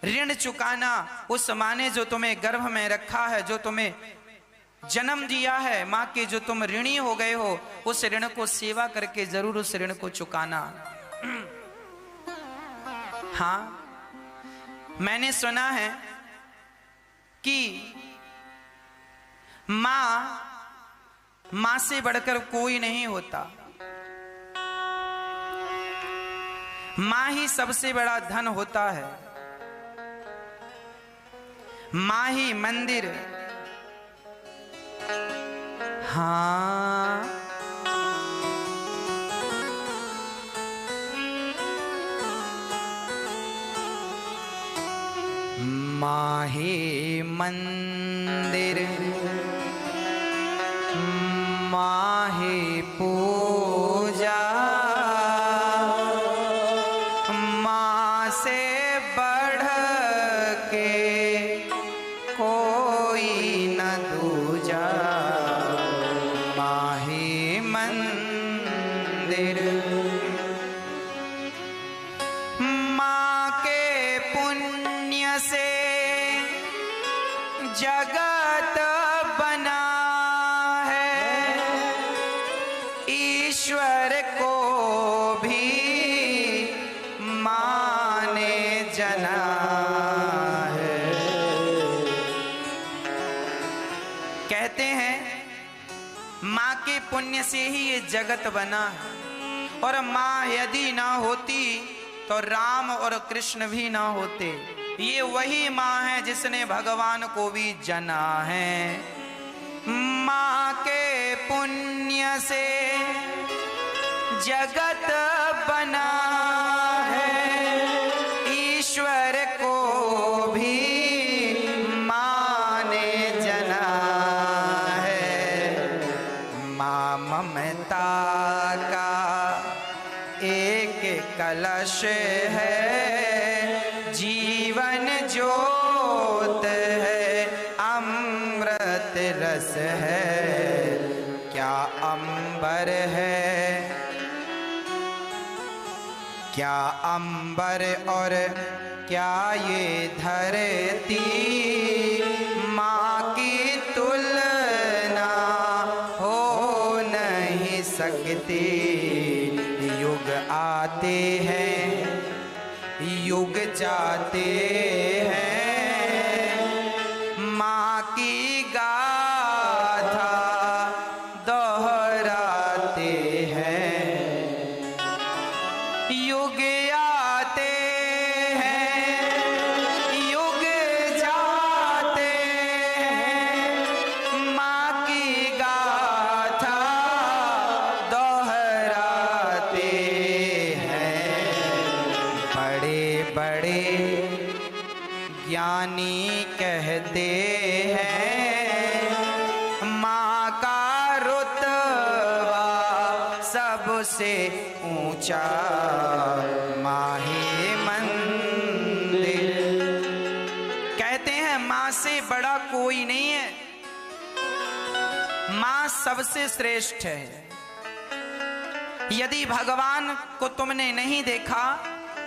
ऋण चुकाना। उस माँ ने जो तुम्हें गर्भ में रखा है, जो तुम्हें जन्म दिया है, माँ के जो तुम ऋणी हो गए हो, उस ऋण को सेवा करके जरूर उस ऋण को चुकाना। हाँ, मैंने सुना है कि माँ से बढ़कर कोई नहीं होता। माँ ही सबसे बड़ा धन होता है। माही मंदिर। हाँ माही मंदिर माही पूजा माँ से बढ़ के कोई न दूजा। माही मंदिर माँ के पुण्य से जगत बना है, ईश्वर को भी माँ ने जना है। कहते हैं माँ के पुण्य से ही ये जगत बना है, और माँ यदि ना होती तो राम और कृष्ण भी ना होते। ये वही माँ है जिसने भगवान को भी जना है। माँ के पुण्य से जगत बना है, ईश्वर को भी माँ ने जना है। माँ ममता का एक कलश है, जीवन ज्योत है, अमृत रस है। क्या अंबर है, क्या अंबर और क्या ये धरती, माँ की तुलना हो नहीं सकती। युग आते हैं युग जाते हैं, माँ की गाथा दोहराते हैं। युग आते हैं युग जाते हैं, माँ की गाथा दोहराते हैं। बड़े बड़े ज्ञानी कहते हैं, माँ का रुतबा सबसे ऊंचा। माही मंदिर कहते हैं माँ से बड़ा कोई नहीं है, माँ सबसे श्रेष्ठ है। यदि भगवान को तुमने नहीं देखा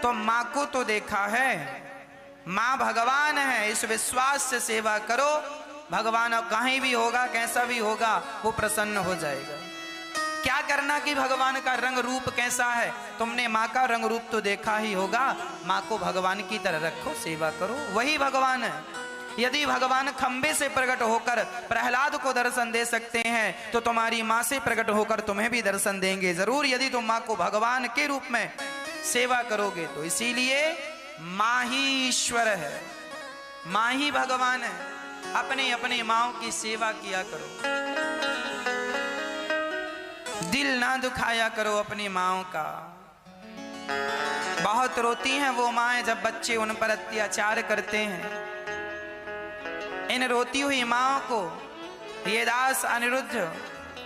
तो माँ को तो देखा है। माँ भगवान है, इस विश्वास से सेवा करो। भगवान कहीं भी होगा, कैसा भी होगा, वो प्रसन्न हो जाएगा। क्या करना कि भगवान का रंग रूप कैसा है, तुमने माँ का रंग रूप तो देखा ही होगा। माँ को भगवान की तरह रखो, सेवा करो, वही भगवान है। यदि भगवान खंबे से प्रकट होकर प्रहलाद को दर्शन दे सकते हैं, तो तुम्हारी माँ से प्रकट होकर तुम्हें भी दर्शन देंगे जरूर, यदि तुम माँ को भगवान के रूप में सेवा करोगे तो। इसीलिए माँ ही ईश्वर है, माँ ही भगवान है। अपने अपने माँओं की सेवा किया करो, दिल ना दुखाया करो अपनी माँओं का। बहुत रोती हैं वो माएं जब बच्चे उन पर अत्याचार करते हैं। इन रोती हुई माँओं को ये दास अनिरुद्ध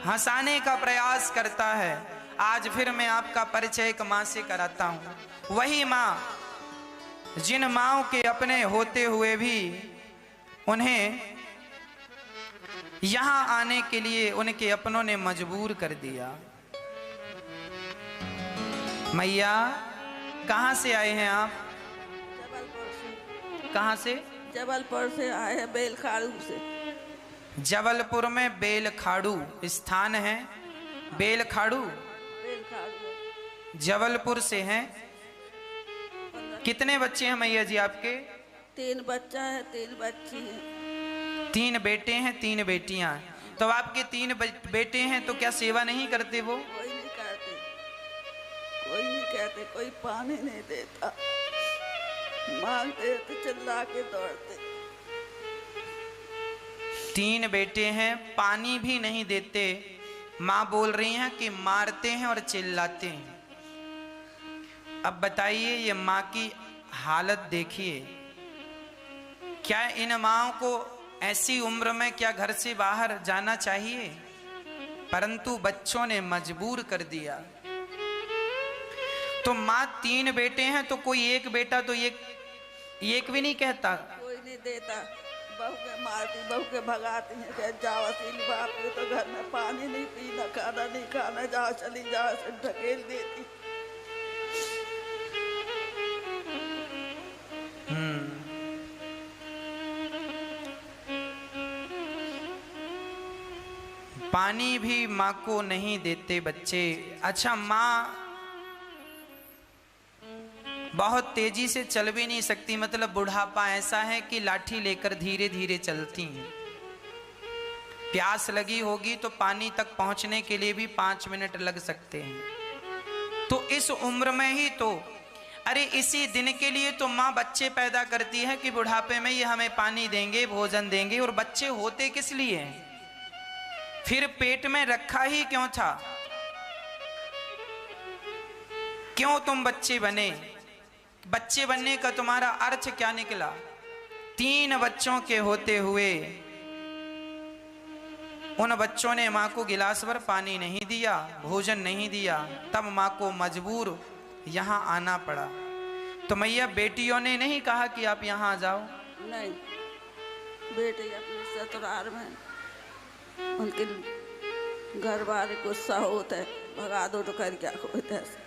हंसाने का प्रयास करता है। आज फिर मैं आपका परिचय एक माँ से कराता हूँ। वही माँ जिन माँओं के अपने होते हुए भी उन्हें यहाँ आने के लिए उनके अपनों ने मजबूर कर दिया। मैया कहाँ से आए हैं आप? जबलपुर से। कहाँ से? जबलपुर से आए हैं, बेलखाड़ू से। जबलपुर में बेलखाड़ू स्थान है। बेलखाड़ू बेलखाड़ू जबलपुर से हैं। कितने बच्चे हैं मैया जी आपके? 3 बच्चा है, 3 बच्ची है। 3 बेटे हैं, 3 बेटियां हैं। तो आपके 3 बेटे हैं तो क्या सेवा नहीं करते वो? कोई नहीं करते, कोई नहीं कहते, कोई पानी नहीं देता, मांगते तो चिल्ला के दौड़ते। 3 बेटे हैं, पानी भी नहीं देते। माँ बोल रही हैं कि मारते हैं और चिल्लाते हैं। अब बताइए, ये माँ की हालत देखिए। क्या इन माँओं को ऐसी उम्र में क्या घर से बाहर जाना चाहिए? परंतु बच्चों ने मजबूर कर दिया। तो माँ 3 बेटे हैं तो कोई एक बेटा तो एक भी नहीं कहता। कोई नहीं देता, बहू के मारती, बहू के भगाती है कि जाओ असील बाप के तो घर में पानी नहीं पीना, खाना नहीं खाना, जाओ चली जाओ, से ढकेल देती। पानी भी माँ को नहीं देते बच्चे। अच्छा, माँ बहुत तेजी से चल भी नहीं सकती, मतलब बुढ़ापा ऐसा है कि लाठी लेकर धीरे धीरे चलती हैं। प्यास लगी होगी तो पानी तक पहुंचने के लिए भी 5 मिनट लग सकते हैं। तो इस उम्र में ही तो, अरे इसी दिन के लिए तो माँ बच्चे पैदा करती है कि बुढ़ापे में ये हमें पानी देंगे, भोजन देंगे। और बच्चे होते किस लिए हैं? फिर पेट में रखा ही क्यों था? क्यों तुम बच्चे बने? बच्चे बनने का तुम्हारा अर्थ क्या निकला? 3 बच्चों के होते हुए उन बच्चों ने माँ को गिलास भर पानी नहीं दिया, भोजन नहीं दिया। तब माँ को मजबूर यहाँ आना पड़ा। तो मैया बेटियों ने नहीं कहा कि आप यहाँ आ जाओ? नहीं, बेटे अपने ससुराल में, उनके घर वाले गुस्सा होता है, भगा दो तो कर क्या होता है।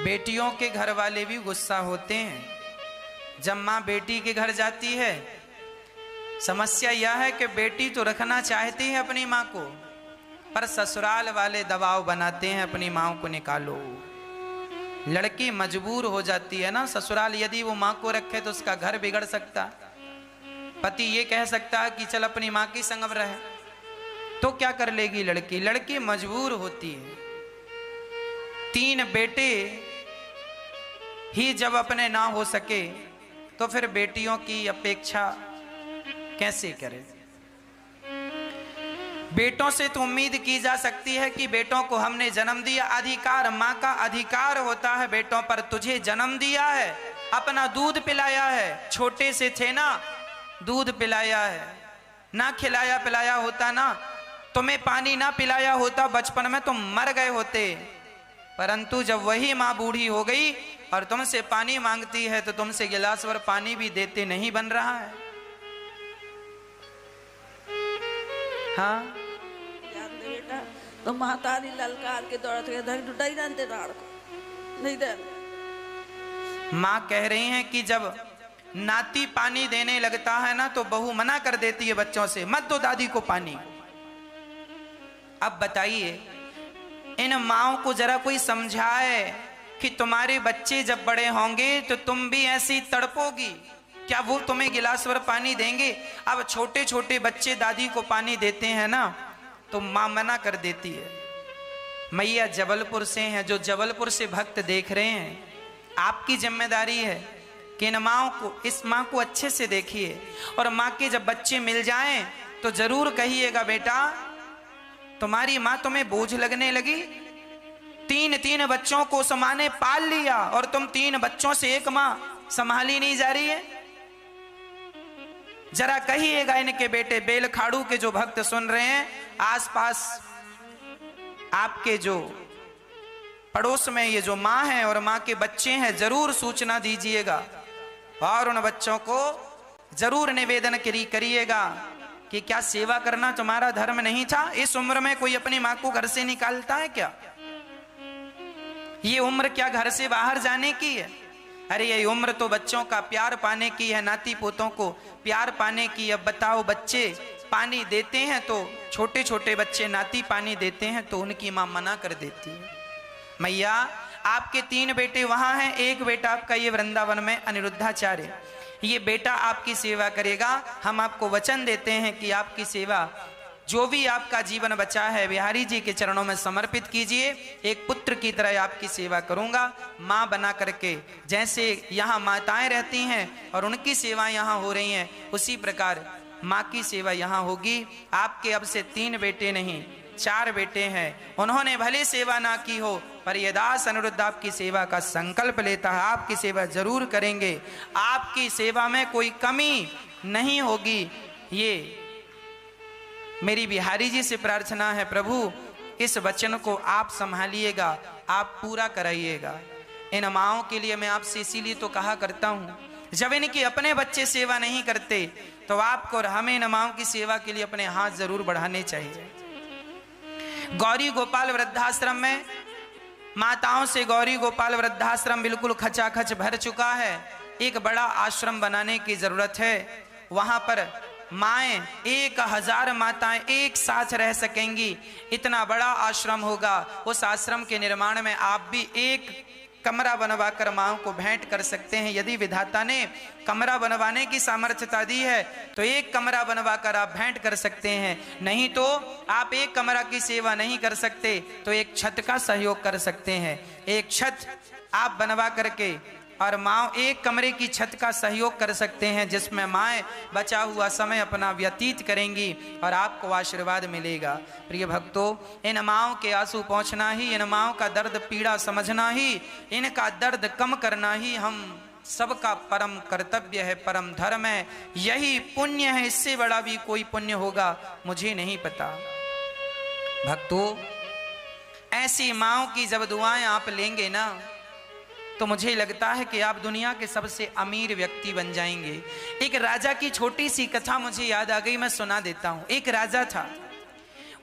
बेटियों के घर वाले भी गुस्सा होते हैं जब माँ बेटी के घर जाती है। समस्या यह है कि बेटी तो रखना चाहती है अपनी माँ को, पर ससुराल वाले दबाव बनाते हैं अपनी माँ को निकालो। लड़की मजबूर हो जाती है ना। ससुराल यदि वो माँ को रखे तो उसका घर बिगड़ सकता। पति ये कह सकता है कि चल अपनी माँ की संग रहे, तो क्या कर लेगी लड़की? लड़की मजबूर होती है। 3 बेटे ही जब अपने ना हो सके तो फिर बेटियों की अपेक्षा कैसे करें? बेटों से तो उम्मीद की जा सकती है कि बेटों को हमने जन्म दिया, अधिकार, माँ का अधिकार होता है बेटों पर। तुझे जन्म दिया है, अपना दूध पिलाया है, छोटे से थे ना, दूध पिलाया है। ना खिलाया पिलाया होता ना, तुम्हें पानी ना पिलाया होता बचपन में, तुम मर गए होते। परंतु जब वही माँ बूढ़ी हो गई और तुमसे पानी मांगती है तो तुमसे गिलास भर पानी भी देते नहीं बन रहा है। हाँ, याद दे बेटा, तो महतारी ललकार के दौड़त के धर डुडाई जानते राड़ को नहीं दे। माँ कह रही हैं कि जब नाती पानी देने लगता है ना तो बहू मना कर देती है बच्चों से, मत दो दादी को पानी। अब बताइए, इन माँओं को जरा कोई समझाए कि तुम्हारे बच्चे जब बड़े होंगे तो तुम भी ऐसी तड़पोगी। क्या वो तुम्हें गिलास भर पानी देंगे? अब छोटे छोटे बच्चे दादी को पानी देते हैं ना तो माँ मना कर देती है। मैया जबलपुर से हैं, जो जबलपुर से भक्त देख रहे हैं, आपकी जिम्मेदारी है कि इन माँओं को, इस माँ को अच्छे से देखिए। और माँ के जब बच्चे मिल जाएं तो जरूर कहिएगा, बेटा तुम्हारी माँ तुम्हें बोझ लगने लगी। 3 बच्चों को उस माँ ने पाल लिया और तुम 3 बच्चों से एक माँ संभाली नहीं जा रही है। जरा कहिएगा इनके बेटे बेलखाड़ू के जो भक्त सुन रहे हैं, आसपास आपके जो पड़ोस में ये जो माँ है और माँ के बच्चे हैं, जरूर सूचना दीजिएगा और उन बच्चों को जरूर निवेदन करिएगा कि क्या सेवा करना तुम्हारा धर्म नहीं था? इस उम्र में कोई अपनी माँ को घर से निकालता है क्या? ये उम्र क्या घर से बाहर जाने की है? अरे ये उम्र तो बच्चों का प्यार पाने की है, नाती पोतों को प्यार पाने की। अब बताओ, बच्चे पानी देते हैं तो छोटे छोटे बच्चे नाती पानी देते हैं तो उनकी माँ मना कर देती है। मैया आपके 3 बेटे वहां हैं, एक बेटा आपका ये वृंदावन में अनिरुद्धाचार्य, ये बेटा आपकी सेवा करेगा। हम आपको वचन देते हैं कि आपकी सेवा, जो भी आपका जीवन बचा है, बिहारी जी के चरणों में समर्पित कीजिए। एक पुत्र की तरह आपकी सेवा करूंगा, माँ बना करके। जैसे यहाँ माताएं रहती हैं और उनकी सेवा यहाँ हो रही हैं, उसी प्रकार माँ की सेवा यहाँ होगी। आपके अब से 3 बेटे नहीं 4 बेटे हैं, उन्होंने भले सेवा ना की हो, पर ये दास अनिरुद्ध आपकी सेवा का संकल्प लेता है, आपकी सेवा जरूर करेंगे, आपकी सेवा में कोई कमी नहीं होगी। ये मेरी बिहारी जी से प्रार्थना है, प्रभु इस वचन को आप संभालिएगा, आप पूरा कराइएगा। इन माओं के लिए मैं आपसे इसीलिए तो कहा करता हूं, जब इनके अपने बच्चे सेवा नहीं करते तो आपको और हमें इन माओं की सेवा के लिए अपने हाथ जरूर बढ़ाने चाहिए। गौरी गोपाल वृद्धाश्रम में माताओं से गौरी गोपाल वृद्धाश्रम बिल्कुल खचाखच भर चुका है। एक बड़ा आश्रम बनाने की जरूरत है। वहां पर माएँ 1000 माताएं एक साथ रह सकेंगी, इतना बड़ा आश्रम होगा। उस आश्रम के निर्माण में आप भी एक कमरा बनवाकर माओं को भेंट कर सकते हैं। यदि विधाता ने कमरा बनवाने की सामर्थ्यता दी है तो एक कमरा बनवाकर आप भेंट कर सकते हैं, नहीं तो आप एक कमरा की सेवा नहीं कर सकते तो एक छत का सहयोग कर सकते हैं। एक छत आप बनवा करके और माँ एक कमरे की छत का सहयोग कर सकते हैं, जिसमें माएँ बचा हुआ समय अपना व्यतीत करेंगी और आपको आशीर्वाद मिलेगा। प्रिय भक्तों, इन माँओं के आंसू पहुँचना ही, इन माँओं का दर्द पीड़ा समझना ही, इनका दर्द कम करना ही हम सबका परम कर्तव्य है, परम धर्म है, यही पुण्य है। इससे बड़ा भी कोई पुण्य होगा मुझे नहीं पता। भक्तों, ऐसी माँओं की जब दुआएं आप लेंगे ना तो मुझे लगता है कि आप दुनिया के सबसे अमीर व्यक्ति बन जाएंगे। एक राजा की छोटी सी कथा मुझे याद आ गई, मैं सुना देता हूं। एक राजा था,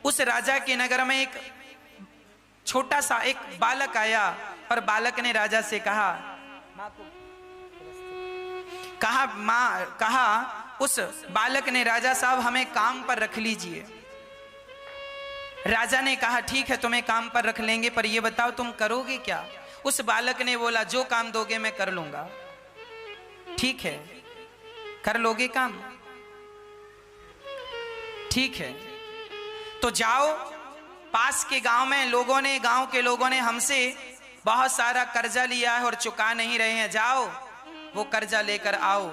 उस राजा के नगर में एक छोटा सा एक बालक आया और बालक ने राजा से कहा उस बालक ने, राजा साहब हमें काम पर रख लीजिए। राजा ने कहा ठीक है तुम्हें काम पर रख लेंगे, पर यह बताओ तुम करोगे क्या? उस बालक ने बोला जो काम दोगे मैं कर लूंगा। ठीक है, कर लोगे काम? ठीक है, तो जाओ पास के गांव में गांव के लोगों ने हमसे बहुत सारा कर्जा लिया है और चुका नहीं रहे हैं, जाओ वो कर्जा लेकर आओ।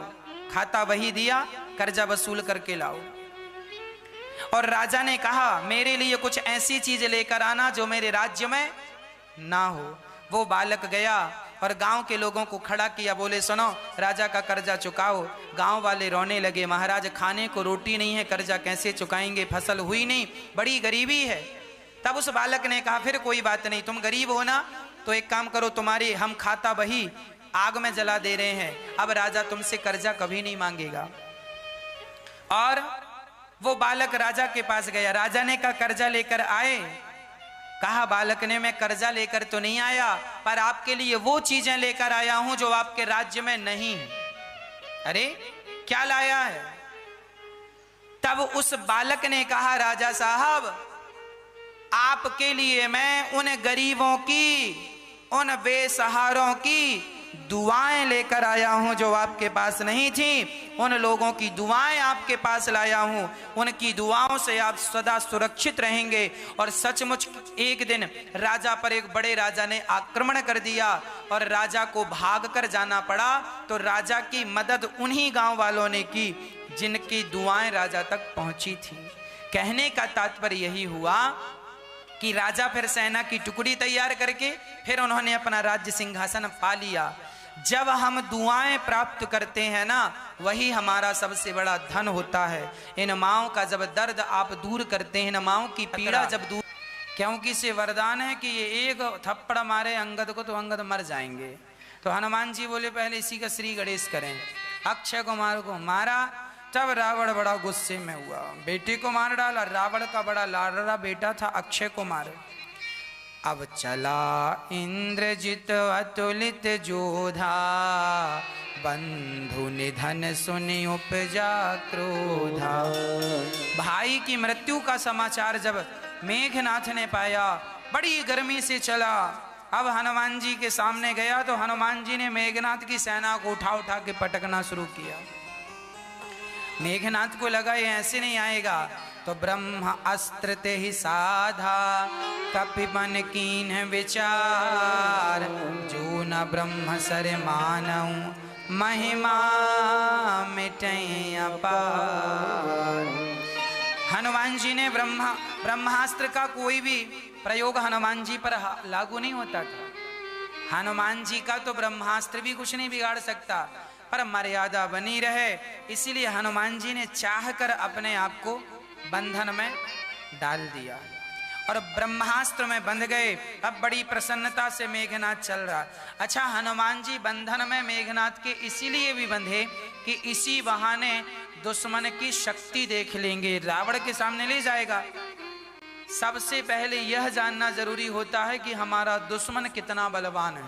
खाता वही दिया, कर्जा वसूल करके लाओ। और राजा ने कहा मेरे लिए कुछ ऐसी चीज लेकर आना जो मेरे राज्य में ना हो। वो बालक गया और गांव के लोगों को खड़ा किया, बोले सुनो राजा का कर्जा चुकाओ। गांव वाले रोने लगे, महाराज खाने को रोटी नहीं है, कर्जा कैसे चुकाएंगे, फसल हुई नहीं, बड़ी गरीबी है। तब उस बालक ने कहा फिर कोई बात नहीं, तुम गरीब हो ना तो एक काम करो, तुम्हारी हम खाता बही आग में जला दे रहे हैं, अब राजा तुमसे कर्जा कभी नहीं मांगेगा। और वो बालक राजा के पास गया, राजा ने कहा कर्जा लेकर आए? कहा बालक ने मैं कर्जा लेकर तो नहीं आया, पर आपके लिए वो चीजें लेकर आया हूं जो आपके राज्य में नहीं है। अरे क्या लाया है? तब उस बालक ने कहा राजा साहब आपके लिए मैं उन गरीबों की, उन बेसहारों की दुआएं लेकर आया हूं जो आपके पास नहीं थी। उन लोगों की दुआएं आपके पास लाया हूं, उनकी दुआओं से आप सदा सुरक्षित रहेंगे। और सचमुच एक दिन राजा पर एक बड़े राजा ने आक्रमण कर दिया और राजा को भागकर जाना पड़ा। तो राजा की मदद उन्हीं गांव वालों ने की जिनकी दुआएं राजा तक पहुंची थी। कहने का तात्पर्य यही हुआ कि राजा फिर सेना की टुकड़ी तैयार करके फिर उन्होंने अपना राज्य सिंहासन पा लिया। जब हम दुआएं प्राप्त करते हैं ना, वही हमारा सबसे बड़ा धन होता है। इन माओं का जब दर्द आप दूर करते हैं, इन माओं की पीड़ा जब दूर, क्योंकि इसे वरदान है कि ये एक थप्पड़ मारे अंगद को तो अंगद मर जाएंगे। तो हनुमान जी बोले पहले इसी का श्री गणेश करें। अक्षय कुमार को मारा, तब रावण बड़ा गुस्से में हुआ, बेटे को मार डाला। रावण का बड़ा लाडला बेटा था अक्षय कुमार। अब चला इंद्रजित अतुलित जोधा, बंधु निधन सुनि उपजा क्रोधा। भाई की मृत्यु का समाचार जब मेघनाथ ने पाया, बड़ी गर्मी से चला। अब हनुमान जी के सामने गया तो हनुमान जी ने मेघनाथ की सेना को उठा उठा के पटकना शुरू किया। मेघनाथ को लगा ये ऐसे नहीं आएगा, तो ब्रह्म अस्त्र ते ही साधा, कपि मन कीन विचार। जो न ब्रह्म सर मानऊ, महिमा मिटई अपार। हनुमान जी ने ब्रह्मास्त्र का कोई भी प्रयोग हनुमान जी पर लागू नहीं होता था। हनुमान जी का तो ब्रह्मास्त्र भी कुछ नहीं बिगाड़ सकता, पर मर्यादा बनी रहे, इसीलिए हनुमान जी ने चाहकर अपने आप को बंधन में डाल दिया और ब्रह्मास्त्र में बंध गए। अब बड़ी प्रसन्नता से मेघनाथ चल रहा। अच्छा, हनुमान जी बंधन में मेघनाथ के इसीलिए भी बंधे कि इसी बहाने दुश्मन की शक्ति देख लेंगे, रावण के सामने ले जाएगा। सबसे पहले यह जानना जरूरी होता है कि हमारा दुश्मन कितना बलवान है।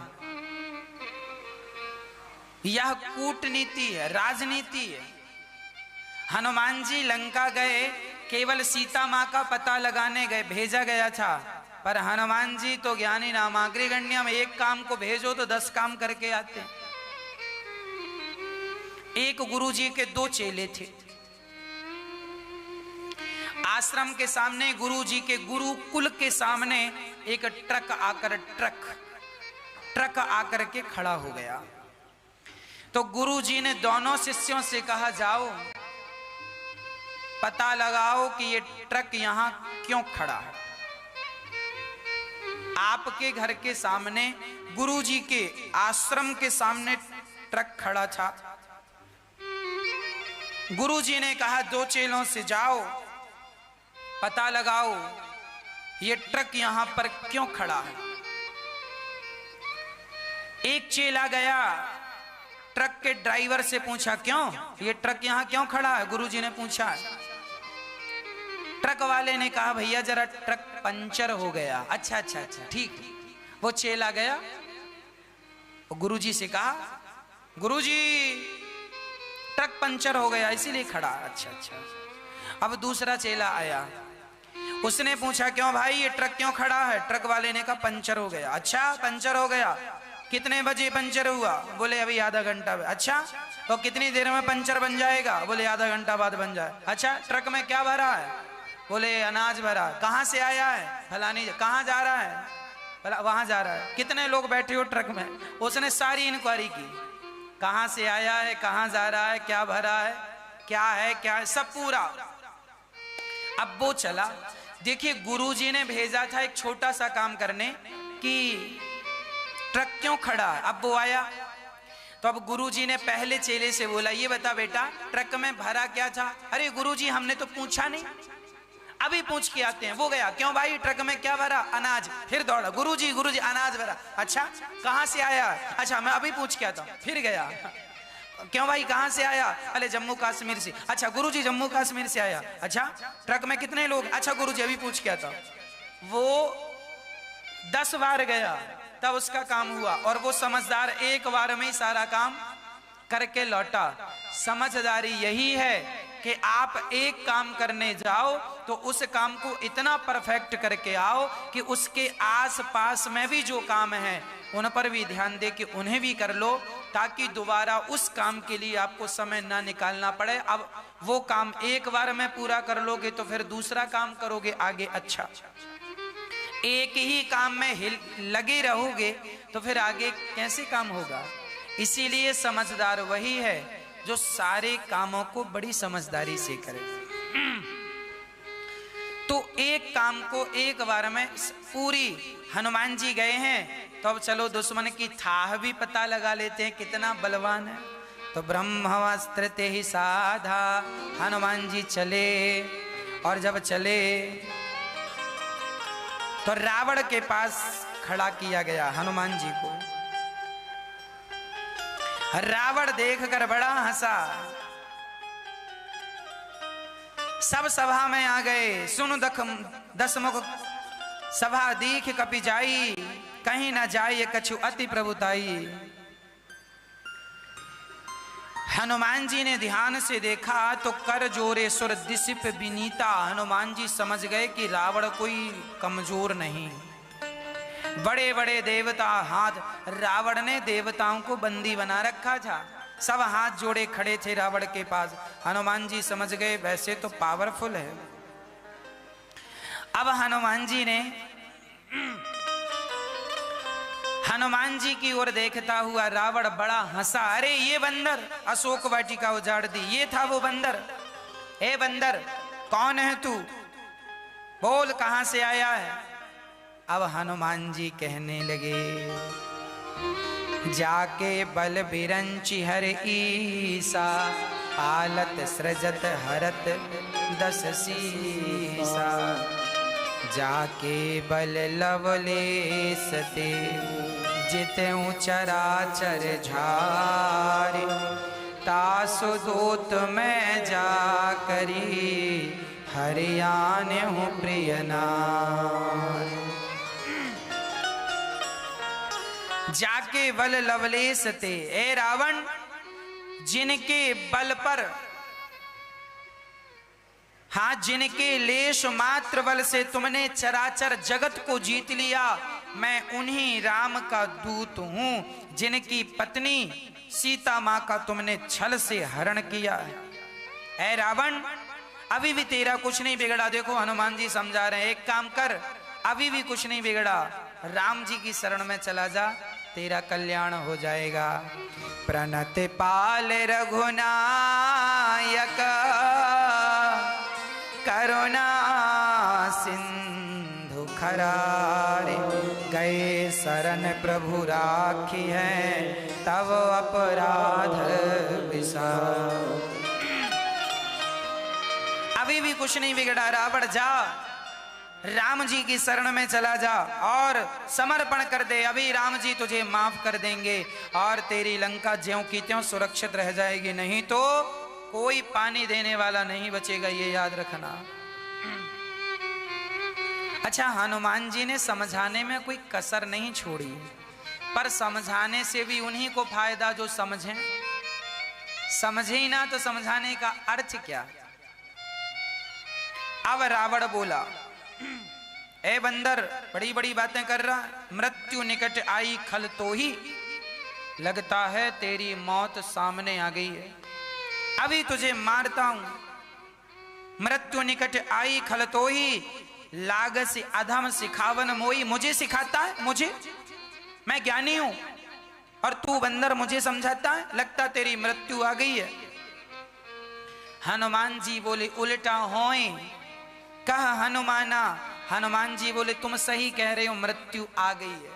यह कूटनीति है, राजनीति है। हनुमान जी लंका गए, केवल सीता मां का पता लगाने गए, भेजा गया था, पर हनुमान जी तो ज्ञानी नामाग्रिगण्य में एक काम को भेजो तो 10 काम करके आते हैं। एक गुरु जी के 2 चेले थे। आश्रम के सामने, गुरु जी के गुरुकुल के सामने एक ट्रक आकर के खड़ा हो गया। तो गुरु जी ने दोनों शिष्यों से कहा, जाओ पता लगाओ कि ये ट्रक यहां क्यों खड़ा है। आपके घर के सामने, गुरु जी के आश्रम के सामने ट्रक खड़ा था। गुरु जी ने कहा 2 चेलों से जाओ पता लगाओ ये ट्रक यहां पर क्यों खड़ा है। एक चेला गया, ट्रक के ड्राइवर से पूछा, क्यों ये ट्रक यहां क्यों खड़ा है। गुरुजी ने पूछा। ट्रक वाले ने कहा, भैया जरा ट्रक पंचर हो गया। अच्छा ठीक। वो चेला गया, गुरुजी से कहा, गुरुजी ट्रक पंचर हो गया इसीलिए खड़ा। अच्छा। अब दूसरा चेला आया, उसने पूछा, क्यों भाई ये ट्रक क्यों खड़ा है। ट्रक वाले ने कहा, पंचर हो गया। अच्छा, पंचर हो गया, कितने बजे पंचर हुआ। बोले अभी आधा घंटा। अच्छा, तो कितनी देर में पंचर बन जाएगा। बोले आधा घंटा बाद बन जाए। अच्छा, ट्रक में क्या भरा है। बोले अनाज भरा। कहां से आया है। फलानी। कहां जा रहा है। बोला वहां जा रहा है। कितने लोग बैठे हो ट्रक में। उसने सारी इंक्वायरी की, कहां से आया है, कहां जा रहा है, क्या भरा है, क्या है, सब पूरा। अब वो चला। देखिए, गुरुजी ने भेजा था एक छोटा सा काम करने कि ट्रक क्यों खड़ा है। अब वो आया तो अब गुरुजी ने पहले चेले से बोला, ये बता बेटा ट्रक में भरा क्या था। अरे गुरुजी हमने तो पूछा नहीं, अभी पूछ के आते हैं। वो गया, क्यों भाई ट्रक में क्या भरा। अनाज। फिर दौड़ा, गुरुजी अनाज भरा। अच्छा, कहां से आया। अच्छा, मैं अभी पूछ के आता हूं। फिर गया, क्यों भाई कहां से आया। अरे जम्मू कश्मीर से। अच्छा गुरुजी जम्मू कश्मीर से आया। अच्छा, ट्रक में कितने लोग। अच्छा गुरुजी अभी पूछ के आता हूं। वो 10 बार गया तब उसका काम हुआ, और वो समझदार एक बार में ही सारा काम करके लौटा। समझदारी यही है कि आप एक काम करने जाओ तो उस काम को इतना परफेक्ट करके आओ कि उसके आसपास में भी जो काम है उन पर भी ध्यान दे कि उन्हें भी कर लो, ताकि दोबारा उस काम के लिए आपको समय ना निकालना पड़े। अब वो काम एक बार में पूरा कर लोगे तो फिर दूसरा काम करोगे आगे। अच्छा, एक ही काम में लगे रहोगे तो फिर आगे कैसे काम होगा। इसीलिए समझदार वही है जो सारे कामों को बड़ी समझदारी से करे। तो एक काम को एक बार में पूरी। हनुमान जी गए हैं तो अब चलो दुश्मन की थाह भी पता लगा लेते हैं कितना बलवान है। तो ब्रह्मास्त्र ते ही साधा हनुमान जी चले, और जब चले तो रावण के पास खड़ा किया गया हनुमान जी को। रावण देखकर बड़ा हंसा। सब सभा में आ गए। सुन दसमुख सभा दीख कपि जाई, कहीं न जाए कछु अति प्रभुताई। हनुमान जी ने ध्यान से देखा तो कर जोरे सुर दिसिप विनीता। हनुमान जी समझ गए कि रावण कोई कमजोर नहीं, बड़े बड़े देवता हाथ। रावण ने देवताओं को बंदी बना रखा था, सब हाथ जोड़े खड़े थे रावण के पास। हनुमान जी समझ गए वैसे तो पावरफुल है। अब हनुमान जी ने हनुमान जी की ओर देखता हुआ रावण बड़ा हंसा। अरे ये बंदर, अशोक वाटिका उजाड़ दी, ये था वो बंदर। ए बंदर, कौन है तू? बोल कहां से आया है? अब हनुमान जी कहने लगे, जाके बल बिरंचि हर ईसा, पालत सृजत हरत दस सीसा। जाके बल लवलेस ते, जितऊ चराचर झारे। तासु दूत मैं जा करी, हरियाने हूँ प्रिय नारी। जाके बल लवलेस ते, ए रावण, जिनके बल पर, हाँ, जिनके लेश मात्र बल से तुमने चराचर जगत को जीत लिया, मैं उन्हीं राम का दूत हूं जिनकी पत्नी सीता मां का तुमने छल से हरण किया है। ऐ रावण, अभी भी तेरा कुछ नहीं बिगड़ा। देखो हनुमान जी समझा रहे हैं, एक काम कर, अभी भी कुछ नहीं बिगड़ा, राम जी की शरण में चला जा, तेरा कल्याण हो जाएगा। प्रणत पाल रघुनायक, करुणा सिंधु खरारे। गए शरण प्रभु राखी है, तब अपराध विसार। अभी भी कुछ नहीं बिगड़ा, रावण जा, राम जी की शरण में चला जा और समर्पण कर दे। अभी राम जी तुझे माफ कर देंगे और तेरी लंका ज्यों की त्यों सुरक्षित रह जाएगी। नहीं तो कोई पानी देने वाला नहीं बचेगा, ये याद रखना। अच्छा, हनुमान जी ने समझाने में कोई कसर नहीं छोड़ी, पर समझाने से भी उन्हीं को फायदा जो समझें। समझे ही ना तो समझाने का अर्थ क्या? अब रावण बोला, ए बंदर, बड़ी बड़ी बातें कर रहा, मृत्यु निकट आई खल तो ही, लगता है तेरी मौत सामने आ गई है, अभी तुझे मारता हूं। मृत्यु निकट आई खल तो ही, लाग से अधम सिखावन मोई। मुझे सिखाता है, मुझे, मैं ज्ञानी हूं और तू बंदर मुझे समझाता है, लगता तेरी मृत्यु आ गई है। हनुमान जी बोले, उल्टा होए कह हनुमाना। हनुमान जी बोले, तुम सही कह रहे हो, मृत्यु आ गई है।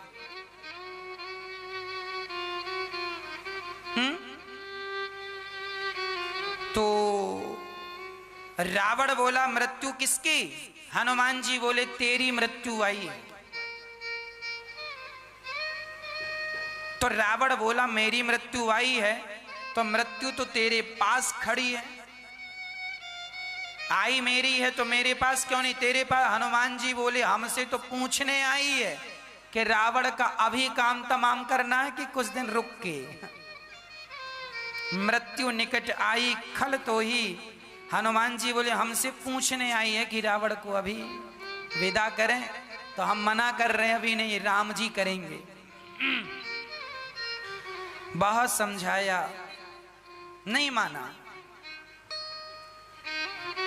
तो रावण बोला, मृत्यु किसकी? हनुमान जी बोले, तेरी मृत्यु आई है। तो रावण बोला, मेरी मृत्यु आई है तो मृत्यु तो तेरे पास खड़ी है, आई मेरी है तो मेरे पास क्यों नहीं, तेरे पास। हनुमान जी बोले, हमसे तो पूछने आई है कि रावण का अभी काम तमाम करना है कि कुछ दिन रुक के। मृत्यु निकट आई खल तो ही, हनुमान जी बोले, हमसे पूछने आई है कि रावण को अभी विदा करें, तो हम मना कर रहे हैं, अभी नहीं, राम जी करेंगे। बहुत समझाया, नहीं माना।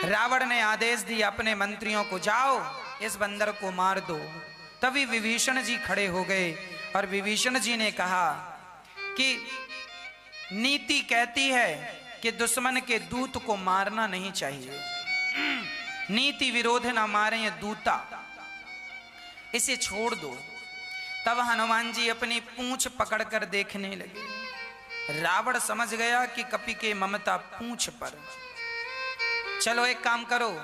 रावण ने आदेश दिया अपने मंत्रियों को, जाओ इस बंदर को मार दो। तभी विभीषण जी खड़े हो गए और विभीषण जी ने कहा कि नीति कहती है कि दुश्मन के दूत को मारना नहीं चाहिए, नीति विरोध ना मारे ये दूता, इसे छोड़ दो। तब हनुमान जी अपनी पूंछ पकड़कर देखने लगे। रावण समझ गया कि कपि के ममता पूंछ पर। चलो एक काम करो,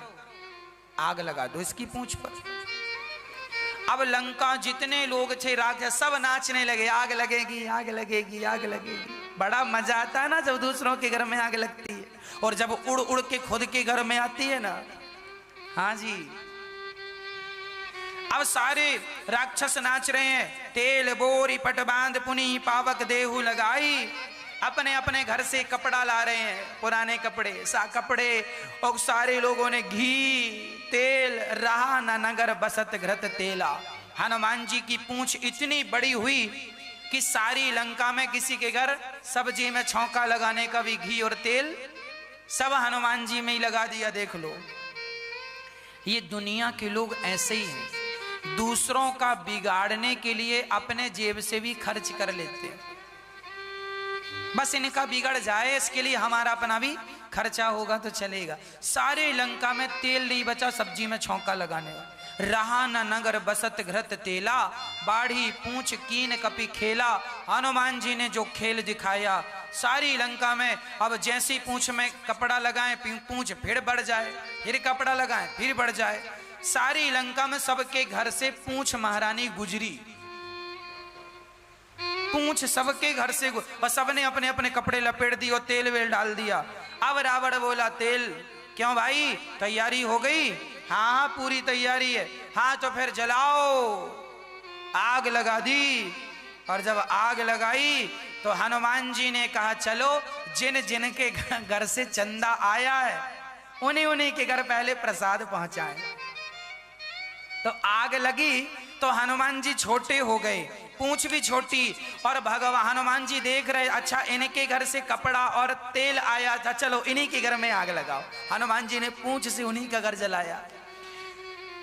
आग लगा दो इसकी पूंछ पर। अब लंका जितने लोग थे राक्षस सब नाचने लगे, आग लगेगी, आग लगेगी, आग लगेगी। बड़ा मजा आता है ना जब दूसरों के घर में आग लगती है, और जब उड़ उड़ के खुद के घर में आती है ना। हाँ जी, अब सारे राक्षस नाच रहे हैं। तेल बोरी पट बांध पुनी पावक देहु लगाई, अपने अपने घर से कपड़ा ला रहे हैं, पुराने कपड़े, कपड़े, और सारे लोगों ने घी तेल रहा न नगर बसत घृत तेला। हनुमान जी की पूंछ इतनी बड़ी हुई कि सारी लंका में किसी के घर सब्जी में छौंका लगाने का भी घी और तेल सब हनुमान जी में ही लगा दिया। देख लो, ये दुनिया के लोग ऐसे ही हैं। दूसरों का बिगाड़ने के लिए अपने जेब से भी खर्च कर लेते हैं। बस इनका बिगड़ जाए इसके लिए हमारा अपना भी खर्चा होगा तो चलेगा। सारे लंका में तेल नहीं बचा सब्जी में छौंका लगाने का। रहा न नगर बसत घृत तेला, बाढ़ी पूंछ कीन कपि खेला। हनुमान जी ने जो खेल दिखाया सारी लंका में। अब जैसी पूंछ में कपड़ा लगाएं पूंछ फिर बढ़ जाए, फिर कपड़ा लगाएं फिर बढ़ जाए। सारी लंका में सबके घर से पूंछ महारानी गुजरी, पूंछ सबके घर से बस सबने अपने अपने कपड़े लपेट दिए और तेल वेल डाल दिया। अब रावण बोला तेल क्यों भाई, तैयारी हो गई? हाँ पूरी तैयारी है। हाँ तो फिर जलाओ। आग लगा दी और जब आग लगाई तो हनुमान जी ने कहा चलो जिन जिन के घर से चंदा आया है उन्हीं उन्हीं के घर पहले प्रसाद पहुंचाएं। तो आग लगी तो हनुमान जी छोटे हो गए, पूंछ भी छोटी, और भगवान हनुमान जी देख रहे अच्छा इनके घर से कपड़ा और तेल आया था, चलो इन्हीं के घर में आग लगाओ। हनुमान जी ने पूंछ से उन्हीं का घर जलाया।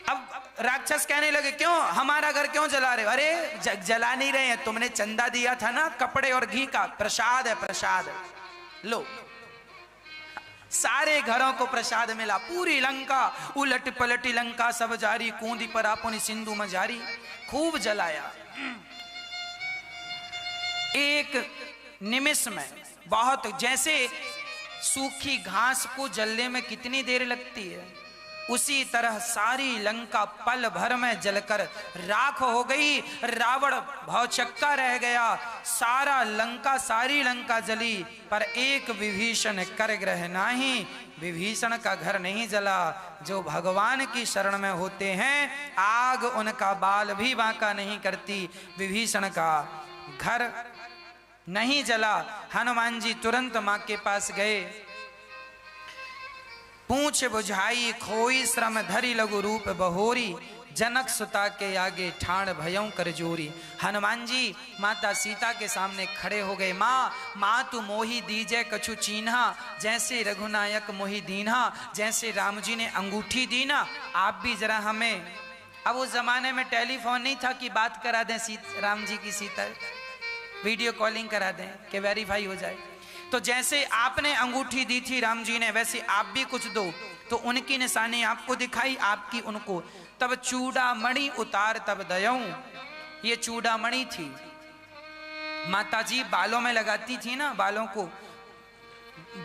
अब राक्षस कहने लगे क्यों हमारा घर क्यों जला रहे हो? अरे जला नहीं रहे हैं, तुमने चंदा दिया था ना कपड़े और घी का, प्रसाद है प्रसाद, लो। सारे घरों को प्रसाद मिला। पूरी लंका उलट पलटी लंका सब जारी, कूंदी पर आपुनी सिंधु मजारी, खूब जलाया। एक निमिष में बहुत, जैसे सूखी घास को जलने में कितनी देर लगती है उसी तरह सारी लंका पल भर में जलकर राख हो गई। रावण भौचक्का रह गया। सारा लंका सारी लंका जली पर एक विभीषण कर ग्रह नाही। विभीषण का घर नहीं जला। जो भगवान की शरण में होते हैं आग उनका बाल भी बांका नहीं करती। विभीषण का घर नहीं जला। हनुमान जी तुरंत मां के पास गए। पूछ बुझाई खोई श्रम धरी लघु रूप बहोरी, जनक सुता के आगे ठाण भयं कर जोरी। हनुमान जी माता सीता के सामने खड़े हो गए। माँ तू मोही दीजे कछु चीन्हा, जैसे रघुनायक मोही दीन्हा। जैसे राम जी ने अंगूठी दी ना, आप भी जरा हमें, अब उस जमाने में टेलीफोन नहीं था कि बात करा दें राम जी की सीता, वीडियो कॉलिंग करा दें कि वेरीफाई हो जाए। तो जैसे आपने अंगूठी दी थी राम जी ने, वैसे आप भी कुछ दो। तो उनकी निशानी आपको दिखाई, आपकी उनको। तब चूड़ामणि उतार तब दयऊं, ये चूड़ामणि थी माताजी बालों में लगाती थी ना, बालों को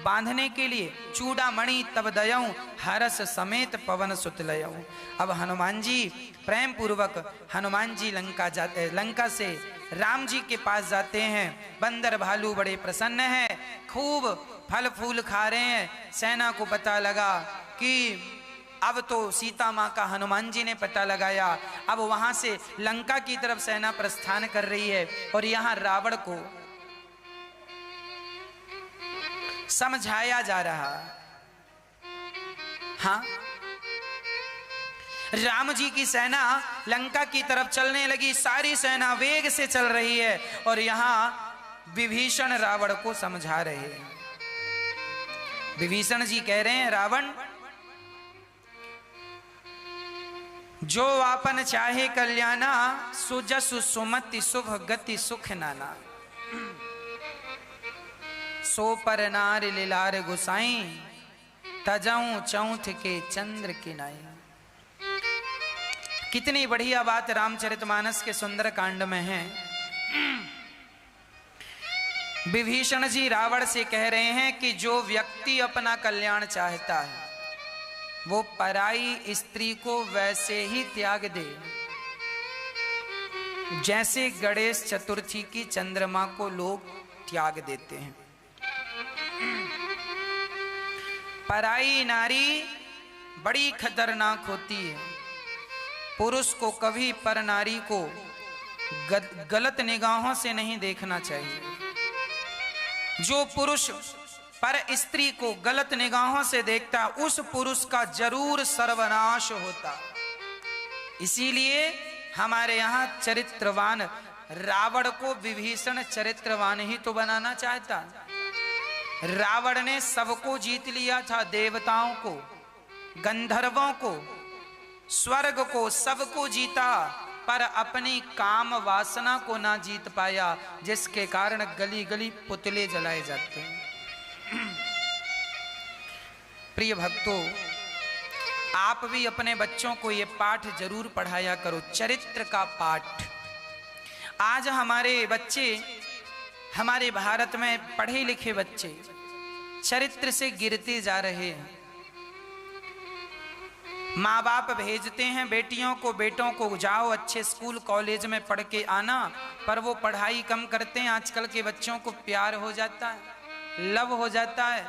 बांधने के लिए। चूड़ामणि तब दयऊं, हरस समेत पवन सुत लयऊं। अब हनुमान जी प्रेम पूर्वक हनुमान जी लंका से राम जी के पास जाते हैं। बंदर भालू बड़े प्रसन्न हैं, खूब फल फूल खा रहे हैं। सेना को पता लगा कि अब तो सीता माँ का हनुमान जी ने पता लगाया। अब वहां से लंका की तरफ सेना प्रस्थान कर रही है और यहाँ रावण को समझाया जा रहा। हाँ, राम जी की सेना लंका की तरफ चलने लगी। सारी सेना वेग से चल रही है और यहां विभीषण रावण को समझा रहे हैं। विभीषण जी कह रहे हैं रावण, जो आपन चाहे कल्याणा, सुजसु सुमति शुभ गति सुख नाना। सो पर नार लीलार गुसाई, तजाऊं चौथ के चंद्र की नाई। कितनी बढ़िया बात रामचरितमानस के सुंदर कांड में है। विभीषण जी रावण से कह रहे हैं कि जो व्यक्ति अपना कल्याण चाहता है वो पराई स्त्री को वैसे ही त्याग दे जैसे गणेश चतुर्थी की चंद्रमा को लोग त्याग देते हैं। पराई नारी बड़ी खतरनाक होती है। पुरुष को कभी पर नारी को गलत निगाहों से नहीं देखना चाहिए। जो पुरुष पर स्त्री को गलत निगाहों से देखता उस पुरुष का जरूर सर्वनाश होता। इसीलिए हमारे यहाँ चरित्रवान रावण को विभीषण चरित्रवान ही तो बनाना चाहता। रावण ने सबको जीत लिया था, देवताओं को, गंधर्वों को, स्वर्ग को सबको जीता, पर अपनी काम वासना को ना जीत पाया, जिसके कारण गली गली पुतले जलाए जाते हैं। प्रिय भक्तों, आप भी अपने बच्चों को ये पाठ जरूर पढ़ाया करो, चरित्र का पाठ। आज हमारे बच्चे, हमारे भारत में पढ़े लिखे बच्चे चरित्र से गिरते जा रहे हैं। माँ बाप भेजते हैं बेटियों को, बेटों को, जाओ अच्छे स्कूल कॉलेज में पढ़ के आना, पर वो पढ़ाई कम करते हैं। आजकल के बच्चों को प्यार हो जाता है, लव हो जाता है,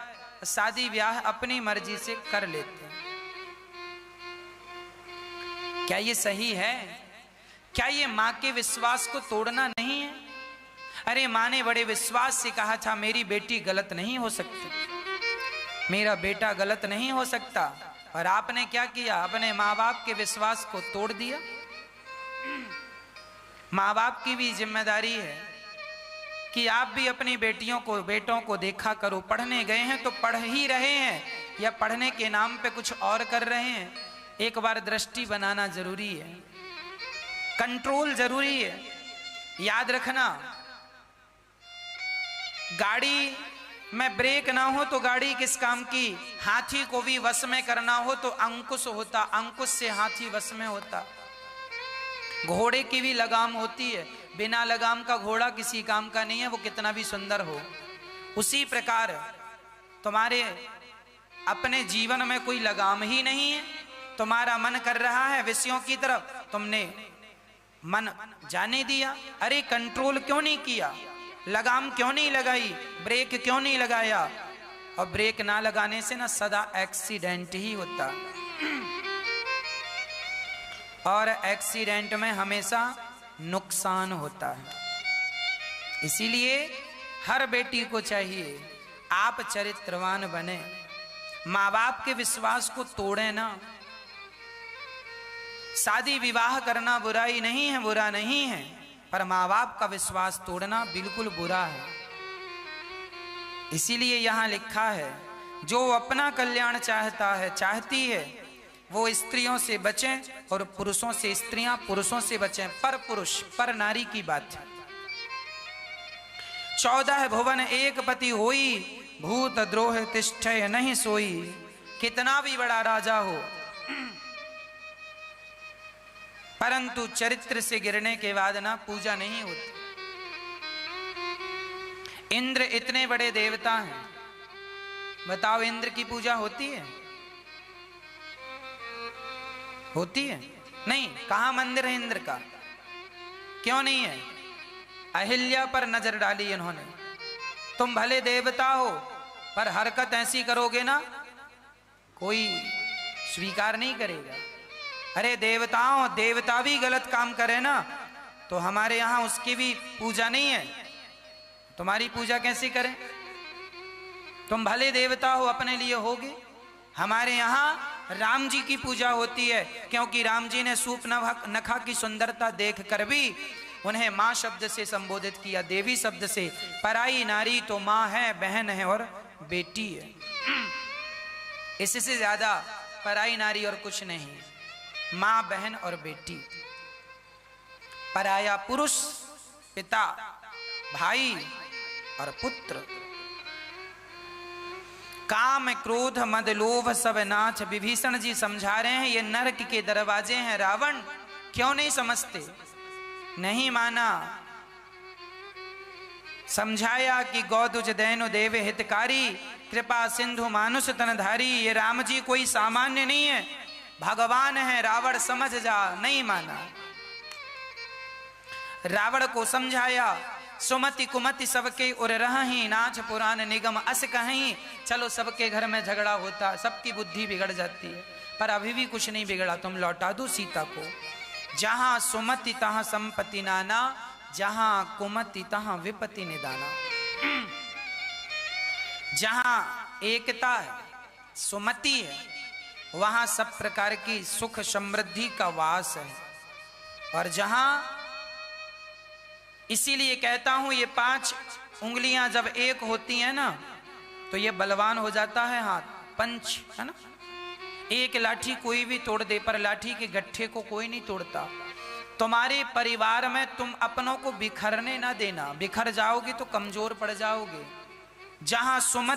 शादी ब्याह अपनी मर्जी से कर लेते हैं। क्या ये सही है? क्या ये माँ के विश्वास को तोड़ना नहीं है? अरे माँ ने बड़े विश्वास से कहा था मेरी बेटी गलत नहीं हो सकती, मेरा बेटा गलत नहीं हो सकता, और आपने क्या किया? अपने माँ बाप के विश्वास को तोड़ दिया। माँ बाप की भी जिम्मेदारी है कि आप भी अपनी बेटियों को, बेटों को देखा करो। पढ़ने गए हैं तो पढ़ ही रहे हैं या पढ़ने के नाम पे कुछ और कर रहे हैं, एक बार दृष्टि बनाना जरूरी है, कंट्रोल जरूरी है। याद रखना, गाड़ी में ब्रेक ना हो तो गाड़ी किस काम की? हाथी को भी वश में करना हो तो अंकुश होता, अंकुश से हाथी वश में होता। घोड़े की भी लगाम होती है, बिना लगाम का घोड़ा किसी काम का नहीं है, वो कितना भी सुंदर हो। उसी प्रकार तुम्हारे अपने जीवन में कोई लगाम ही नहीं है, तुम्हारा मन कर रहा है विषयों की तरफ, तुमने मन जाने दिया। अरे कंट्रोल क्यों नहीं किया? लगाम क्यों नहीं लगाई? ब्रेक क्यों नहीं लगाया? और ब्रेक ना लगाने से ना सदा एक्सीडेंट ही होता, और एक्सीडेंट में हमेशा नुकसान होता है। इसीलिए हर बेटी को चाहिए आप चरित्रवान बने, माँ बाप के विश्वास को तोड़े ना। शादी विवाह करना बुराई नहीं है, बुरा नहीं है, पर माँ बाप का विश्वास तोड़ना बिल्कुल बुरा है। इसीलिए यहां लिखा है, जो अपना कल्याण चाहता है, चाहती है, वो स्त्रियों से बचें, और पुरुषों से स्त्रियां पुरुषों से बचें। पर पुरुष, पर नारी की बात है। 14 भुवन एक पति होई, भूत द्रोह तिष्ठय नहीं सोई। कितना भी बड़ा राजा हो, परंतु चरित्र से गिरने के बाद ना पूजा नहीं होती। इंद्र इतने बड़े देवता हैं, बताओ इंद्र की पूजा होती है? होती है? नहीं। कहां मंदिर है इंद्र का? क्यों नहीं है? अहिल्या पर नजर डाली इन्होंने। तुम भले देवता हो, पर हरकत ऐसी करोगे ना, कोई स्वीकार नहीं करेगा। अरे देवताओं, देवता भी गलत काम करे ना, तो हमारे यहां उसकी भी पूजा नहीं है, तुम्हारी पूजा कैसे करें? तुम भले देवता हो, अपने लिए होगे। हमारे यहाँ राम जी की पूजा होती है, क्योंकि राम जी ने सूप नखा की सुंदरता देख कर भी उन्हें माँ शब्द से संबोधित किया, देवी शब्द से। पराई नारी तो माँ है, बहन है और बेटी है। इससे ज्यादा पराई नारी और कुछ नहीं, माँ, बहन और बेटी। पराया पुरुष पिता, भाई और पुत्र। काम, क्रोध, मद, लोभ सब नाथ। विभीषण जी समझा रहे हैं ये नरक के दरवाजे हैं। रावण क्यों नहीं समझते? नहीं माना। समझाया कि गौदुज दैनु देव हितकारी, कृपा सिंधु मानुष तनधारी। ये राम जी कोई सामान्य नहीं है, भगवान है, रावण समझ जा। नहीं माना। रावण को समझाया, सुमति कुमति सबके उर रही, नाच पुराण निगम अस कहीं। चलो सबके घर में झगड़ा होता, सबकी बुद्धि बिगड़ जाती है, पर अभी भी कुछ नहीं बिगड़ा। तुम लौटा दो सीता को। जहां सुमति तहां संपत्ति नाना, जहां कुमति तहां विपत्ति निदाना। जहां एकता है, सुमति है, वहां सब प्रकार की सुख समृद्धि का वास है। और जहां, इसीलिए कहता हूं ये 5 उंगलियां जब एक होती हैं ना, तो ये बलवान हो जाता है हाथ, पंच है ना। एक लाठी कोई भी तोड़ दे, पर लाठी के गट्ठे को कोई नहीं तोड़ता। तुम्हारे परिवार में तुम अपनों को बिखरने ना देना, बिखर जाओगे तो कमजोर पड़ जाओगे। जहां सुमति